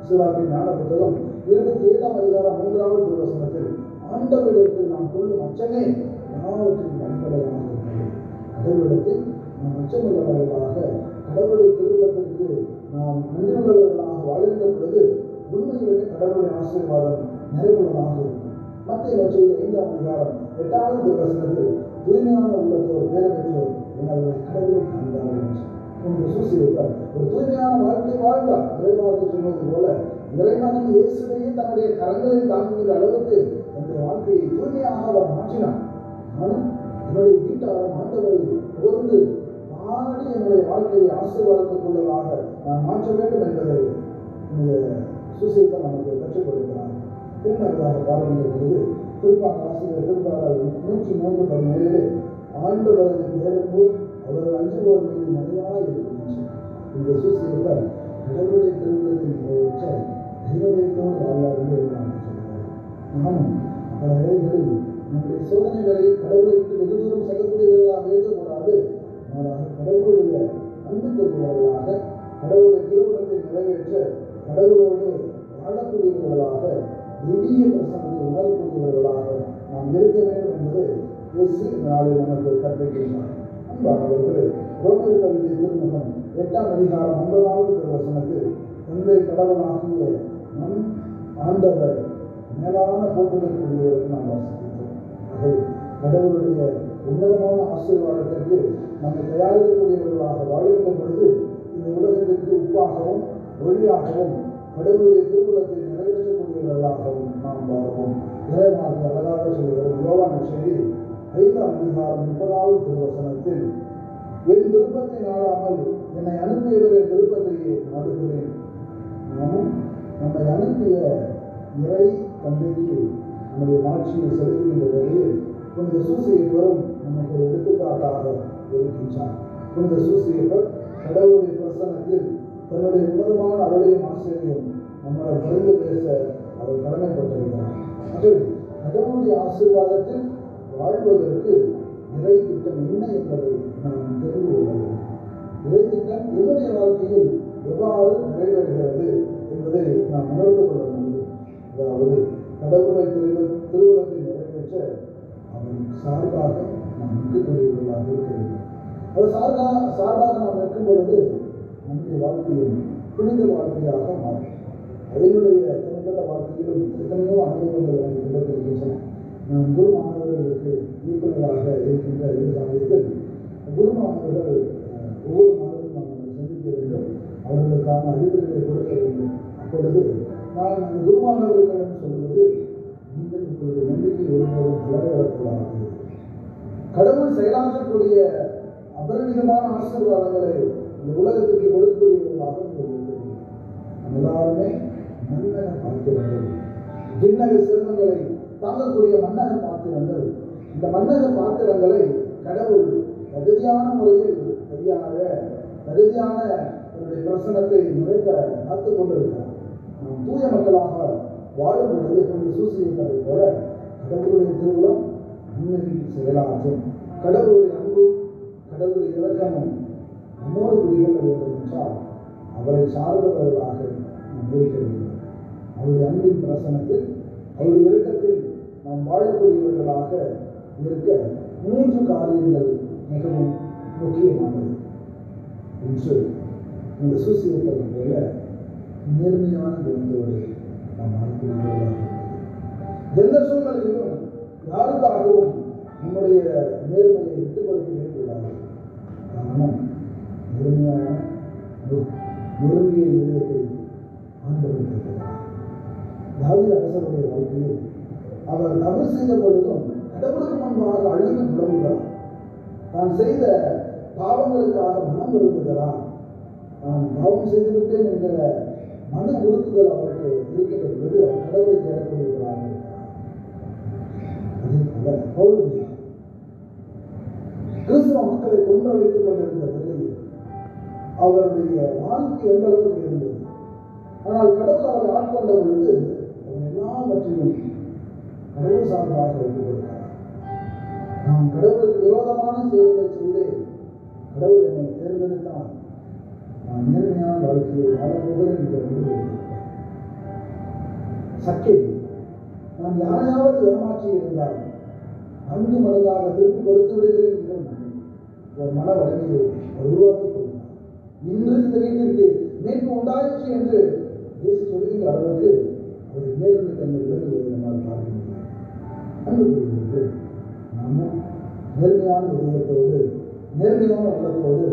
Speaker 7: சிவாக்கின் ஞான புத்தகம் 27ஆம் அதிகாரம் 3வது திருவசனத்தில் ஆண்டவரிடத்தில் நாம் கொள்ளும் அச்சமே எல்லாவற்றின் அடிப்படையாக இருக்கிறது. கடவுளிடத்தில் நாம் அச்சமுள்ளவர்களாக, கடவுளுடைய திருவிழத்திற்கு நாம் நன்றியுள்ளவர்களாக வாழ்கின்ற பொழுது உண்மையிலே கடவுளுடைய ஆசீர்வாதம் நிறைவுள்ளதாக இருக்கும். மத்திய நற்செய்தி 5ஆம் அதிகாரம் 8வது திருவசனத்தில் தூய்மையான உள்ளத்தோர் பேர பெற்றோர் அவர்கள் கடவுளை காண்பார்கள் என்று சூசியப்பர் ஒரு தூய்மையான வாழ்க்கை வாழ்ந்தார். இறைவாக்கு சொன்னது போல இறைவனின் இயேசுவையே தன்னுடைய கரங்களில் தாங்குகிற அளவுக்கு தன்னுடைய வாழ்க்கையை தூய்மையாக அவர் மாற்றினார். நானும் என்னுடைய வீட்டாரும் ஆண்டவரை புகழ்ந்து பாடி என்னுடைய வாழ்க்கையை ஆசீர்வாதத்துக் கொள்ளதாக நான் மாற்ற வேண்டும் என்பதை இந்த சுசேதா நமக்கு கற்றுக் கொடுக்கிறார். திருநகராக பாருங்கள் பொழுது திருப்பான ஆசிரியர் திருப்பாளர் 103:17 ஆண்டவரது பேரன்பு அவர் அஞ்சுவோர் மீது நிறைவாக இருக்கும். இந்த சுசேதா கடவுளுடைய திருவிழத்தை நிறைவேற்ற தெய்வத்தோடு வாழ்வார் என்று சொல்கிறார். நாமும் பல வேளைகளில் நம்முடைய சோதனைகளை கடவுளை விட்டு வெகு தூரம் செல்லக்கூடியவர்களாக இருக்கக்கூடாது. மாறாக கடவுளுடைய அன்புக்குரியவர்களாக கடவுளுடைய திருவிழத்தை நிறைவேற்ற கடவுளோடு வாழக்கூடியவர்களாக திவ்ய பிரசனத்தை உணரக்கூடியவர்களாக நாம் இருக்க வேண்டும் என்பது இயேசு இந்த நாளில் நமக்கு கற்பிக்கின்றார். அன்பானவர்களே, ரோமர் கவிதை திருமுகம் 8ஆம் அதிகாரம் 9வது திருவசனத்தில் தந்தை கடவுளாகிய நம் ஆண்டவர் மேலான போற்றுதற்குரியவர்கள் நாம் வாசிக்கின்றோம். ஆகவே கடவுளுடைய உன்னதமான ஆசீர்வாதத்திற்கு நம்மை தயாரிக்கக்கூடியவர்களாக வாழ்கின்ற பொழுது இந்த உலகத்திற்கு உப்பாகவும் ஒளியாகவும் கடவுளுடைய திருவுலகத்தை நிறைவேற்றக்கூடியவர்களாகவும் நாம் வாழ்வோம். இறைவாக்கு அழகாக சொல்கிறது. யோவான் செய்தி 5ஆம் அதிகாரம் 30வது திருவசனத்தில் என் விருப்பத்தை நாடாமல் என்னை அனுப்பியவரின் விருப்பத்தையே நாடுகிறேன். நாமும் நம்மை அனுப்பிய இறை தந்தைக்கு நம்முடைய மாட்சியை செலுத்துகின்ற வழியில் புனித சூசையப்பரும் நமக்கு ஒரு எடுத்துக்காட்டாக இருக்கின்றார். புனித சூசையப்பர் கடவுளுடைய பிரசன்னத்தில் தன்னுடைய உன்னதமான அருளையும் ஆசிரியையும் நம்மளால் பரிந்து பேச அவர் கடமைப்பட்டிருக்கிறார். ஆகவே கடவுளுடைய ஆசீர்வாதத்தில் வாழ்வதற்கு இறை திட்டம் என்ன என்பதை நாம் தெரிந்து கொள்ள வேண்டும். இறை திட்டம் என்னுடைய வாழ்க்கையில் எவ்வாறு நிறைவேறுகிறது என்பதை நாம் உணர்ந்து கொள்ள முடியும். அதாவது கடவுளை திருவுலகத்தை நிறைவேற்ற அவர் சார்பாக நாம் நிற்கக்கூடியவர்களாக இருக்க வேண்டும். அவர் சார்பாக நாம் நிற்கும் பொழுது நம்முடைய வாழ்க்கையும் புனித வாழ்க்கையாக மாறும். அதனுடைய தனிப்பட்ட வாழ்க்கையிலும் எத்தனையோ அனுபவங்கள் எனக்கு கிடைத்திருக்கின்றன. நான் குரு மாணவர்களுக்கு இயக்குநராக இருக்கின்ற இந்த சமயத்தில் குரு மாணவர்கள் ஒவ்வொரு நாளும் நாம் சந்திக்க வேண்டும், அவர்களுக்கான அறிவுரைகளை கொடுக்க வேண்டும். அப்பொழுது நான் அந்த குரு மாணவர்களிடம் சொல்வது, நீங்கள் உங்களுடைய நம்பிக்கை ஒருபோதும் வளரக்கூடாது. கடவுள் செயலாற்றக்கூடிய அபரிமிதமான ஆசீர்வாதங்களை இந்த உலகத்திற்கு கொடுக்கக்கூடியவர்களாக நீங்கள் இருக்கிறீர்கள். நம்ம எல்லாருமே மன்னக பாத்திரங்கள், விண்ணக சிரமங்களை தாங்கக்கூடிய மன்னக பாத்திரங்கள். இந்த மன்னக பாத்திரங்களை கடவுள் தகுதியான முறையில் கையாள தகுதியான தன்னுடைய பிரசனத்தை நிறைக்க காத்துக் கொண்டிருக்கிறார். நாம் தூய மக்களாக வாழும் பொழுது கொஞ்சம் சூசியத்தை போல கடவுளுடைய திருவுளம் உண்மையில் செயலாற்றும். கடவுளுடைய அன்பும் கடவுளுடைய இரக்கமும் நம்மோடு குடிகொள்ள வேண்டும் என்றால் அவரை சார்ந்தவர்களாக நாம் இருக்க வேண்டும். அவருடைய அன்பின் பிரசனத்தில் அவருடைய இரக்கத்தில் நாம் வாழக்கூடியவர்களாக இருக்க 3 காரியங்கள் மிகவும் முக்கியமானது. என்று இந்த சூசியத்தை போல நேர்மையான குணத்தோடு நாம் வாழக்கூடியவர்களாக எந்த சூழ்நிலையிலும் யாருக்காகவும் நம்முடைய நேர்மையை விட்டுக் கொடுக்கவே கூடாது. காரணம் நேர்மையான நெருங்கிய இதயத்தை ஆண்டவர் கேட்கிறார். தாவீது அரசருடைய வாழ்க்கையில் அவர் தவறு செய்த பொழுதும் கடவுளுக்கு முன்பாக அழுது புலம்புகிறார். தான் செய்த பாவங்களுக்காக மனம் வருந்துகிறார். நான் பாவம் செய்துவிட்டேன் என்கிற மன உறுத்துதல் அவருக்கு இருக்கின்ற பொழுது அவர் கடவுளை தேடக்கூடியவராக இருக்கிறார். அதே போல பவுல் கிறிஸ்தவ மக்களை கொன்றழைத்துக் கொண்டிருந்த நிலையில் அவருடைய வாழ்க்கை எந்த அளவுக்கு இருந்தது. ஆனால் கடவுள் அவரை ஆட்கொண்ட பொழுது அவர் எல்லாவற்றையும் கடவுள் சார்பாக ஒப்புக் கொடுக்கிறார். நான் கடவுளுக்கு விரோதமான செயல்களை செய்தேன், கடவுள் என்னை தேர்ந்தெடுத்தால் நான் நேர்மையான வாழ்க்கையை வாழப்போகிறேன் என்ற முடிவு. சக்கை நான் யாரையாவது ஏமாற்றி இருந்தால் 4 மடங்காக திருப்பி கொடுத்து விடுகிறேன் என்ற ஒரு மன வலிமையை உருவாக்கிக் கொண்டார். இன்று இந்த வீட்டிற்கு மீட்பு உண்டாயிற்று என்று இயேசு சொல்கின்ற அளவுக்கு ஒரு நேர்மை தன்மை விளங்குவதை நம்மால் பார்க்க முடியும். அன்புக்குரியவர்களே, நாமும் நேர்மையான இதயத்தோடு நேர்மையான உள்ளத்தோடு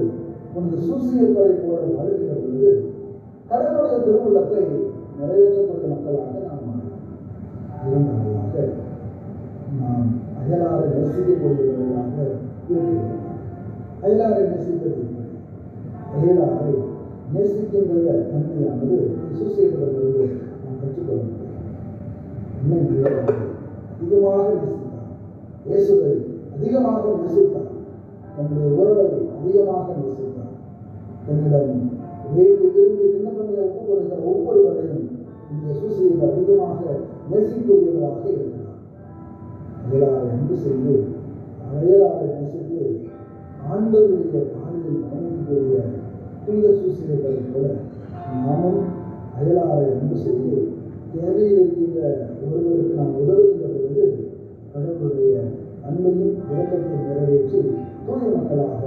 Speaker 7: உனது சூசியப்பரை போல வாழ்கின்ற பொழுது கடவுளுடைய திருவுள்ளத்தை நிறைவேற்றக்கூடிய மக்களாக நாம் மாறலாம். இரண்டாவதாக நாம் அயலாரை நேசிக்கக்கூடியவர்களாக இருக்கிறோம். அயலாரை நேசிப்பது எப்படி? அயலாரை நேசிக்கின்ற தன்மையானது சுசேதரிலிருந்து நாம் கற்றுக்கொள்ள முடியும். இன்னும் அதிகமாக நேசித்தார், இயேசுவை அதிகமாக நேசித்தார், தன்னுடைய உறவை அதிகமாக நேசித்தார். தன்னிடம் விரும்பி விண்ணப்பங்களை ஒப்புக் கொடுக்கிற ஒவ்வொருவரையும் இந்த சுசேதர் அதிகமாக நேசிக்கூடியவராக இருக்கிறார். அயலாரை அன்பு செய்து அயலாரை நேசித்து ஆண்டவருடைய பாதையில் பயணிக்கக்கூடிய புனித சுசேதரை போல நாமும் அயலாரை அன்பு செய்து தேவையில் இருக்கின்ற ஒருவருக்கு நாம் உதவுகின்ற பொழுது கடவுளுடைய அன்பையும் இரக்கத்தை நிறைவேற்றி தூய மக்களாக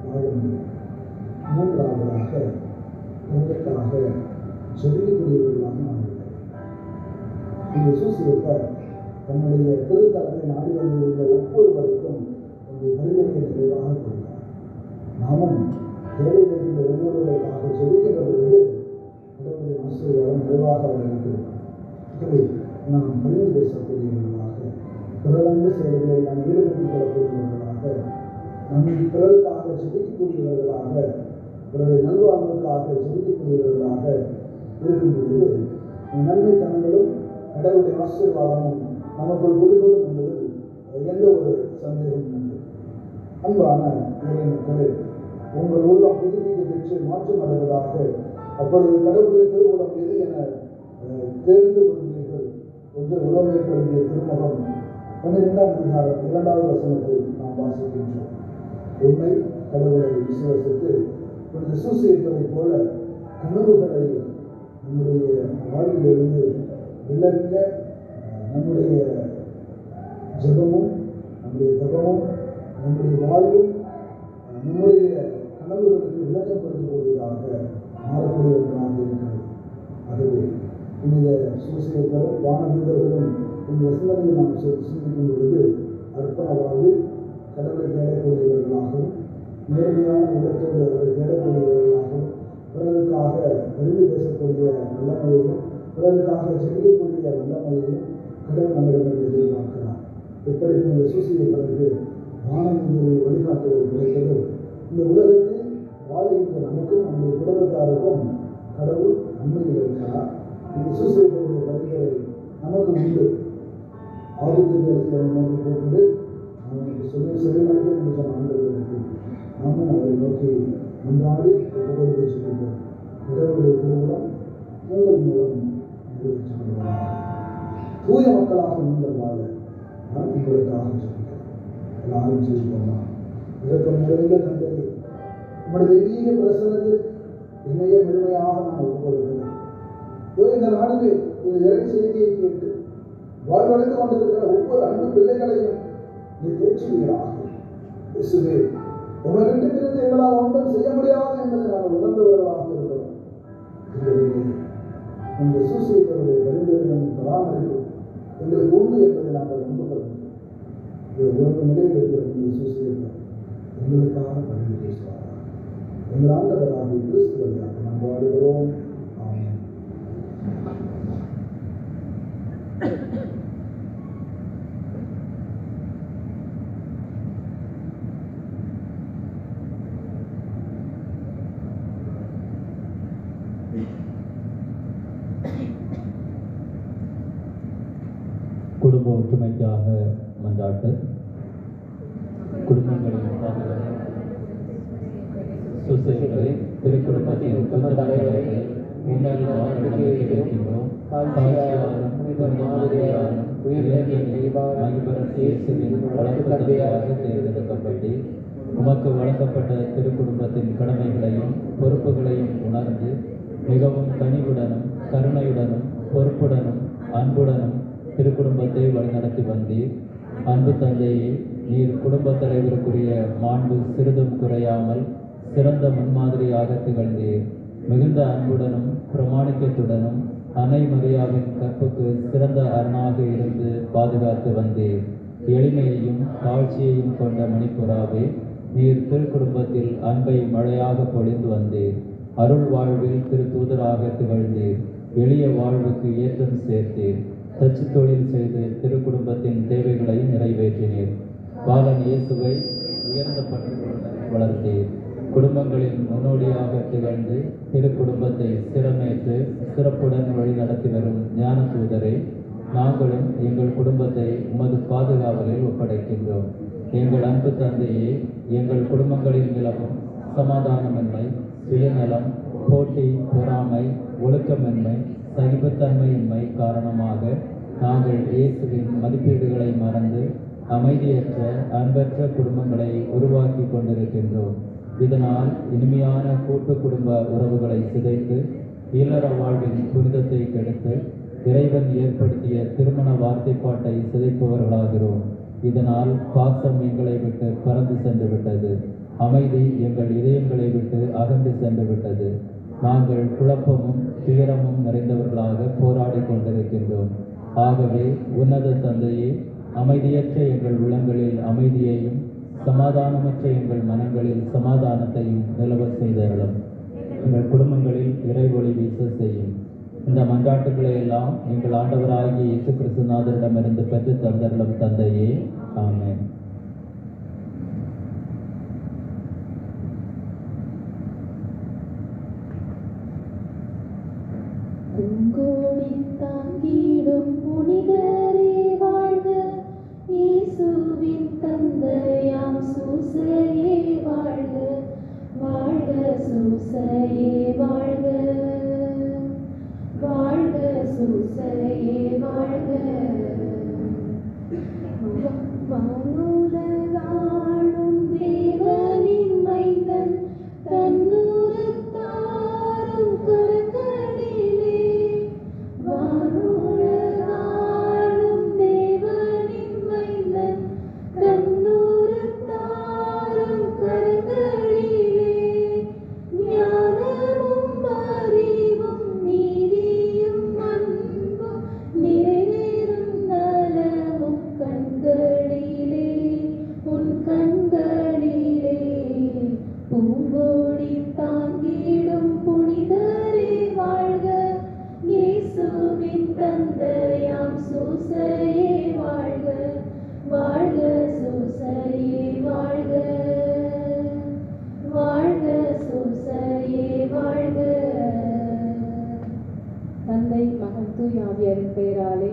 Speaker 7: வாழ முடியும். மூன்றாவதாக எங்களுக்காக ஜெபிக்கக்கூடியவர்களாக நாம் இருக்கிறோம். இந்த சுசேதர் தன்னுடைய திருத்தலத்தை நாடி வந்திருந்த ஒவ்வொருவருக்கும் தன்னுடைய பரிந்துரையை நிறைவாக கொடுத்தார். நாமும் தேவையில் இருக்கின்ற ஒவ்வொருவருக்காக ஜெபிக்கின்ற பொழுது கடவுளுடைய ஆசீர்வாதம் நிறைவாக இருக்கிறது. நாம் பரிந்து பேசக்கூடியவர்களாக, பிறரன்பு செயல்களில் நாம் ஈடுபடுத்திக் கொள்ளக்கூடியவர்களாக, நம் பிறருக்காக ஜெபிக்கக்கூடியவர்களாக, பிறருடைய நல்வாழ்வுக்காக ஜெபிக்கக்கூடியவர்களாக இருக்கும் பொழுது நன்மைத்தனங்களும் கடவுளுடைய ஆசீர்வாதமும் நமக்குள் குடிகொள்ளும் என்பதில் எந்த ஒரு சந்தேகமும் இல்லை. அன்பான இறை மக்களே, உங்கள் உள்ளம் புதுப்பிக்க பெற்று மாற்றம் அடைவதாக. அப்பொழுது கடவுளின் திருவுளம் எது என தெரிந்து கொள்வீர்கள் என்று உறவைப்படுத்திய திருமுகம் 12ஆம் அதிகாரம் 2வது வசனத்தில் நாம் வாசிக்கின்றோம். உண்மை கடவுளை விசுவாசித்து புனித சுசேதரை போல கனவுகளை நம்முடைய வாழ்விலிருந்து விளக்க நம்முடைய ஜெபமும் நம்முடைய தபமும் நம்முடைய வாழ்வும் நம்முடைய கனவுகளுக்கு விளக்கப்படுத்தக்கூடியதாக மாறக்கூடிய ஒன்றாக இருக்கிறது. ஆகவே புனித சுசேதரும் வானதூதர்களும் இந்த வசனங்களை நாம் சிந்திக்கும் பொழுது அர்ப்பண வாழ்வில் கடவுளை தேடக்கூடியவர்களாகவும், நேர்மையான உள்ளத்தோடு அவரை தேடக்கூடியவர்களாகவும், பிறருக்காக பரிந்து பேசக்கூடிய வல்லமையையும், பிறருக்காக ஜெபிக்கக்கூடிய வல்லமையையும் கடவுள் நம்மிடம் எதிர்பார்க்கிறார். எப்படி புனித சுசேதருக்கு வானதூதருடைய வழிகாட்டுதல் கிடைத்ததோ, இந்த உலகத்தில் வாழ்கின்ற நமக்கும் நம்முடைய குடும்பத்தாருக்கும் கடவுள் நன்மையில் இருக்கிறார். இந்த சுசேதருடைய பரிந்துரை நமக்கு உண்டு. ஆதித்ய நோக்கி கூப்பிட்டு அவனுக்கு செவிமடுக்க என்று சொன்ன ஆண்டவர்களுக்கு நாமும் அவரை நோக்கி முன்னாடி ஒப்புக்கொடுத்து செல்கின்றோம். கடவுளுடைய திருவிழம் உங்கள் மூலம் நிறைவேற்றப்படுவதாக. தூய மக்களாக நீங்கள் வாழ நான் உங்களுக்காக சொல்கிறேன். எல்லாரும் செய்வோமா? இரக்கம் நிறைந்த தந்தையே, உங்களுடைய தெய்வீக பிரசனத்தில் என்னையே முழுமையாக நான் ஒப்புக்கொள்கிறேன். இந்த நாளிலே இந்த இறை செய்தியை கேட்டு வாழ்வடைந்து கொண்டிருக்கிற ஒவ்வொரு அன்பு பிள்ளைகளையும் நீ தேற்றுவீராக. இயேசுவே, உமக்கிட்டிருந்து எங்களால் ஒன்றும் செய்ய முடியாது என்பதை நாங்கள் உணர்ந்தவர்களாக இருக்கிறோம். இந்த சுசேதருடைய பரிந்துரையும் பராமரிப்பும் எங்களுக்கு உண்டு என்பதை நாங்கள் நம்புகிறோம். இது உறவு நிலையில் இருக்கிற இந்த சுசேதர் எங்களுக்காக பரிந்து பேசுவார்கள். எங்கள் ஆண்டவராக கிறிஸ்து வழியாக நாம் வாடுகிறோம். ஆமென்.
Speaker 6: குடும்ப ஒற்றுமைக்காக மன்றாட்டு. குடும்பங்களின் பாதுகாப்பு சுசேதரை திருக்குடும்பத்தின் உத்தம தலைவர்களை முன்னாள் வாழ்க்கையை இருக்கின்றோம். தாழ்ச்சியாரும் மாதிரியாரும் வளர்ப்பு தந்தையாக தேர்ந்தெடுக்கப்பட்டு உமக்கு வழங்கப்பட்ட திருக்குடும்பத்தின் கடமைகளையும் பொறுப்புகளையும் உணர்ந்து மிகவும் கனிவுடனும் கருணையுடனும் பொறுப்புடனும் அன்புடனும் திருக்குடும்பத்தை வழிநடத்தி வந்தீர். அன்பு தந்தையே, நீர் குடும்பத் தலைவருக்குரிய மாண்பு சிறிதும் குறையாமல் சிறந்த முன்மாதிரியாக திகழ்ந்தீர். மிகுந்த அன்புடனும் பிரமாணிக்கத்துடனும் அன்னை மரியாவின் கற்புக்கு சிறந்த அரணாக இருந்து பாதுகாத்து வந்தீர். எளிமையையும் தாழ்ச்சியையும் கொண்ட மணிப்புறாவே, நீர் திருக்குடும்பத்தில் அன்பை மழையாக பொழிந்து வந்தீர். அருள் வாழ்வில் திரு தூதராக திகழ்ந்தீர். எளிய வாழ்வுக்கு ஏற்றம் சேர்த்தீர். தச்சு தொழில் செய்து திரு குடும்பத்தின் தேவைகளை நிறைவேற்றினீர். பாலன் இயேசுவை உயர்ந்த பண்புகளுடன் வளர்த்தீர். குடும்பங்களின் முன்னோடியாக திகழ்ந்து திரு குடும்பத்தை சிறமேற்று சிறப்புடன் வழிநடத்தி வரும் ஞான தூதரை, நாங்களும் எங்கள் குடும்பத்தை உமது பாதுகாவலில் ஒப்படைக்கின்றோம். எங்கள் அன்பு தந்தையே, எங்கள் குடும்பங்களில் நிலவும் சமாதானமின்மை, சுயநலம், போட்டி, பொறாமை, ஒழுக்கமின்மை, சகிப்புத்தன்மையின்மை காரணமாக நாங்கள் இயேசுவின் மதிப்பீடுகளை மறந்து அமைதியற்ற அன்பற்ற குடும்பங்களை உருவாக்கி கொண்டிருக்கின்றோம். இதனால் இனிமையான கூட்டு குடும்ப உறவுகளை சிதைத்து இல்லற வாழ்வின் புனிதத்தை கெடுத்து இறைவன் ஏற்படுத்திய திருமண வார்த்தைப்பாட்டை சிதைப்பவர்களாகிறோம். இதனால் பாசம் எங்களை விட்டு பறந்து சென்று விட்டது. அமைதி எங்கள் இதயங்களை விட்டு அகன்று சென்று விட்டது. நாங்கள் குழப்பமும் துயரமும் நிறைந்தவர்களாக போராடி கொண்டிருக்கின்றோம். ஆகவே உன்னத தந்தையே, அமைதியற்ற எங்கள் உள்ளங்களில் அமைதியையும் சமாதானமற்ற எங்கள் மனங்களில் சமாதானத்தையும் நிலவ செய்தருளும். எங்கள் குடும்பங்களில் இறைவொளி வீச செய்யும். இந்த மன்றாட்டுகளை எல்லாம் எங்கள் ஆண்டவராகிய இயேசு கிறிஸ்துநாதரிடமிருந்து பெற்று தந்தருளும் தந்தையே. ஆமென்.
Speaker 4: பூங்கோடி தாங்கிடும் புனிதரே வாழ்க, இயேசுவின் தந்தையாம் சூசையே வாழ்க, வாழ்க சூசையே வாழ்க, வாழ்க சூசையே வாழ்க. வானுலகாளும் தேவனின் மைந்தன் தன்னுரத்தாரும் கரங்களிலே, வானுலகாளும் தேவனின் மைந்தன் தன்னுரத்தாரும் கரங்களிலே, ஞானமும் அறிவும் நீதியும் அன்பும் நிறைவேறும் நலமும் கண்களிலே, உன் கண்களிலே. பூங்கோடி தாங்கிடும் புனிதரே வாழ்க, இயேசுவின் தந்தையாம் சூசையே வாழ்க, வாழ்க சூசையே வாழ்க, வாழ்க சூசையே வாழ்க.
Speaker 1: தந்தை, மகன், தூய் ஆவியாரின் பெயராலே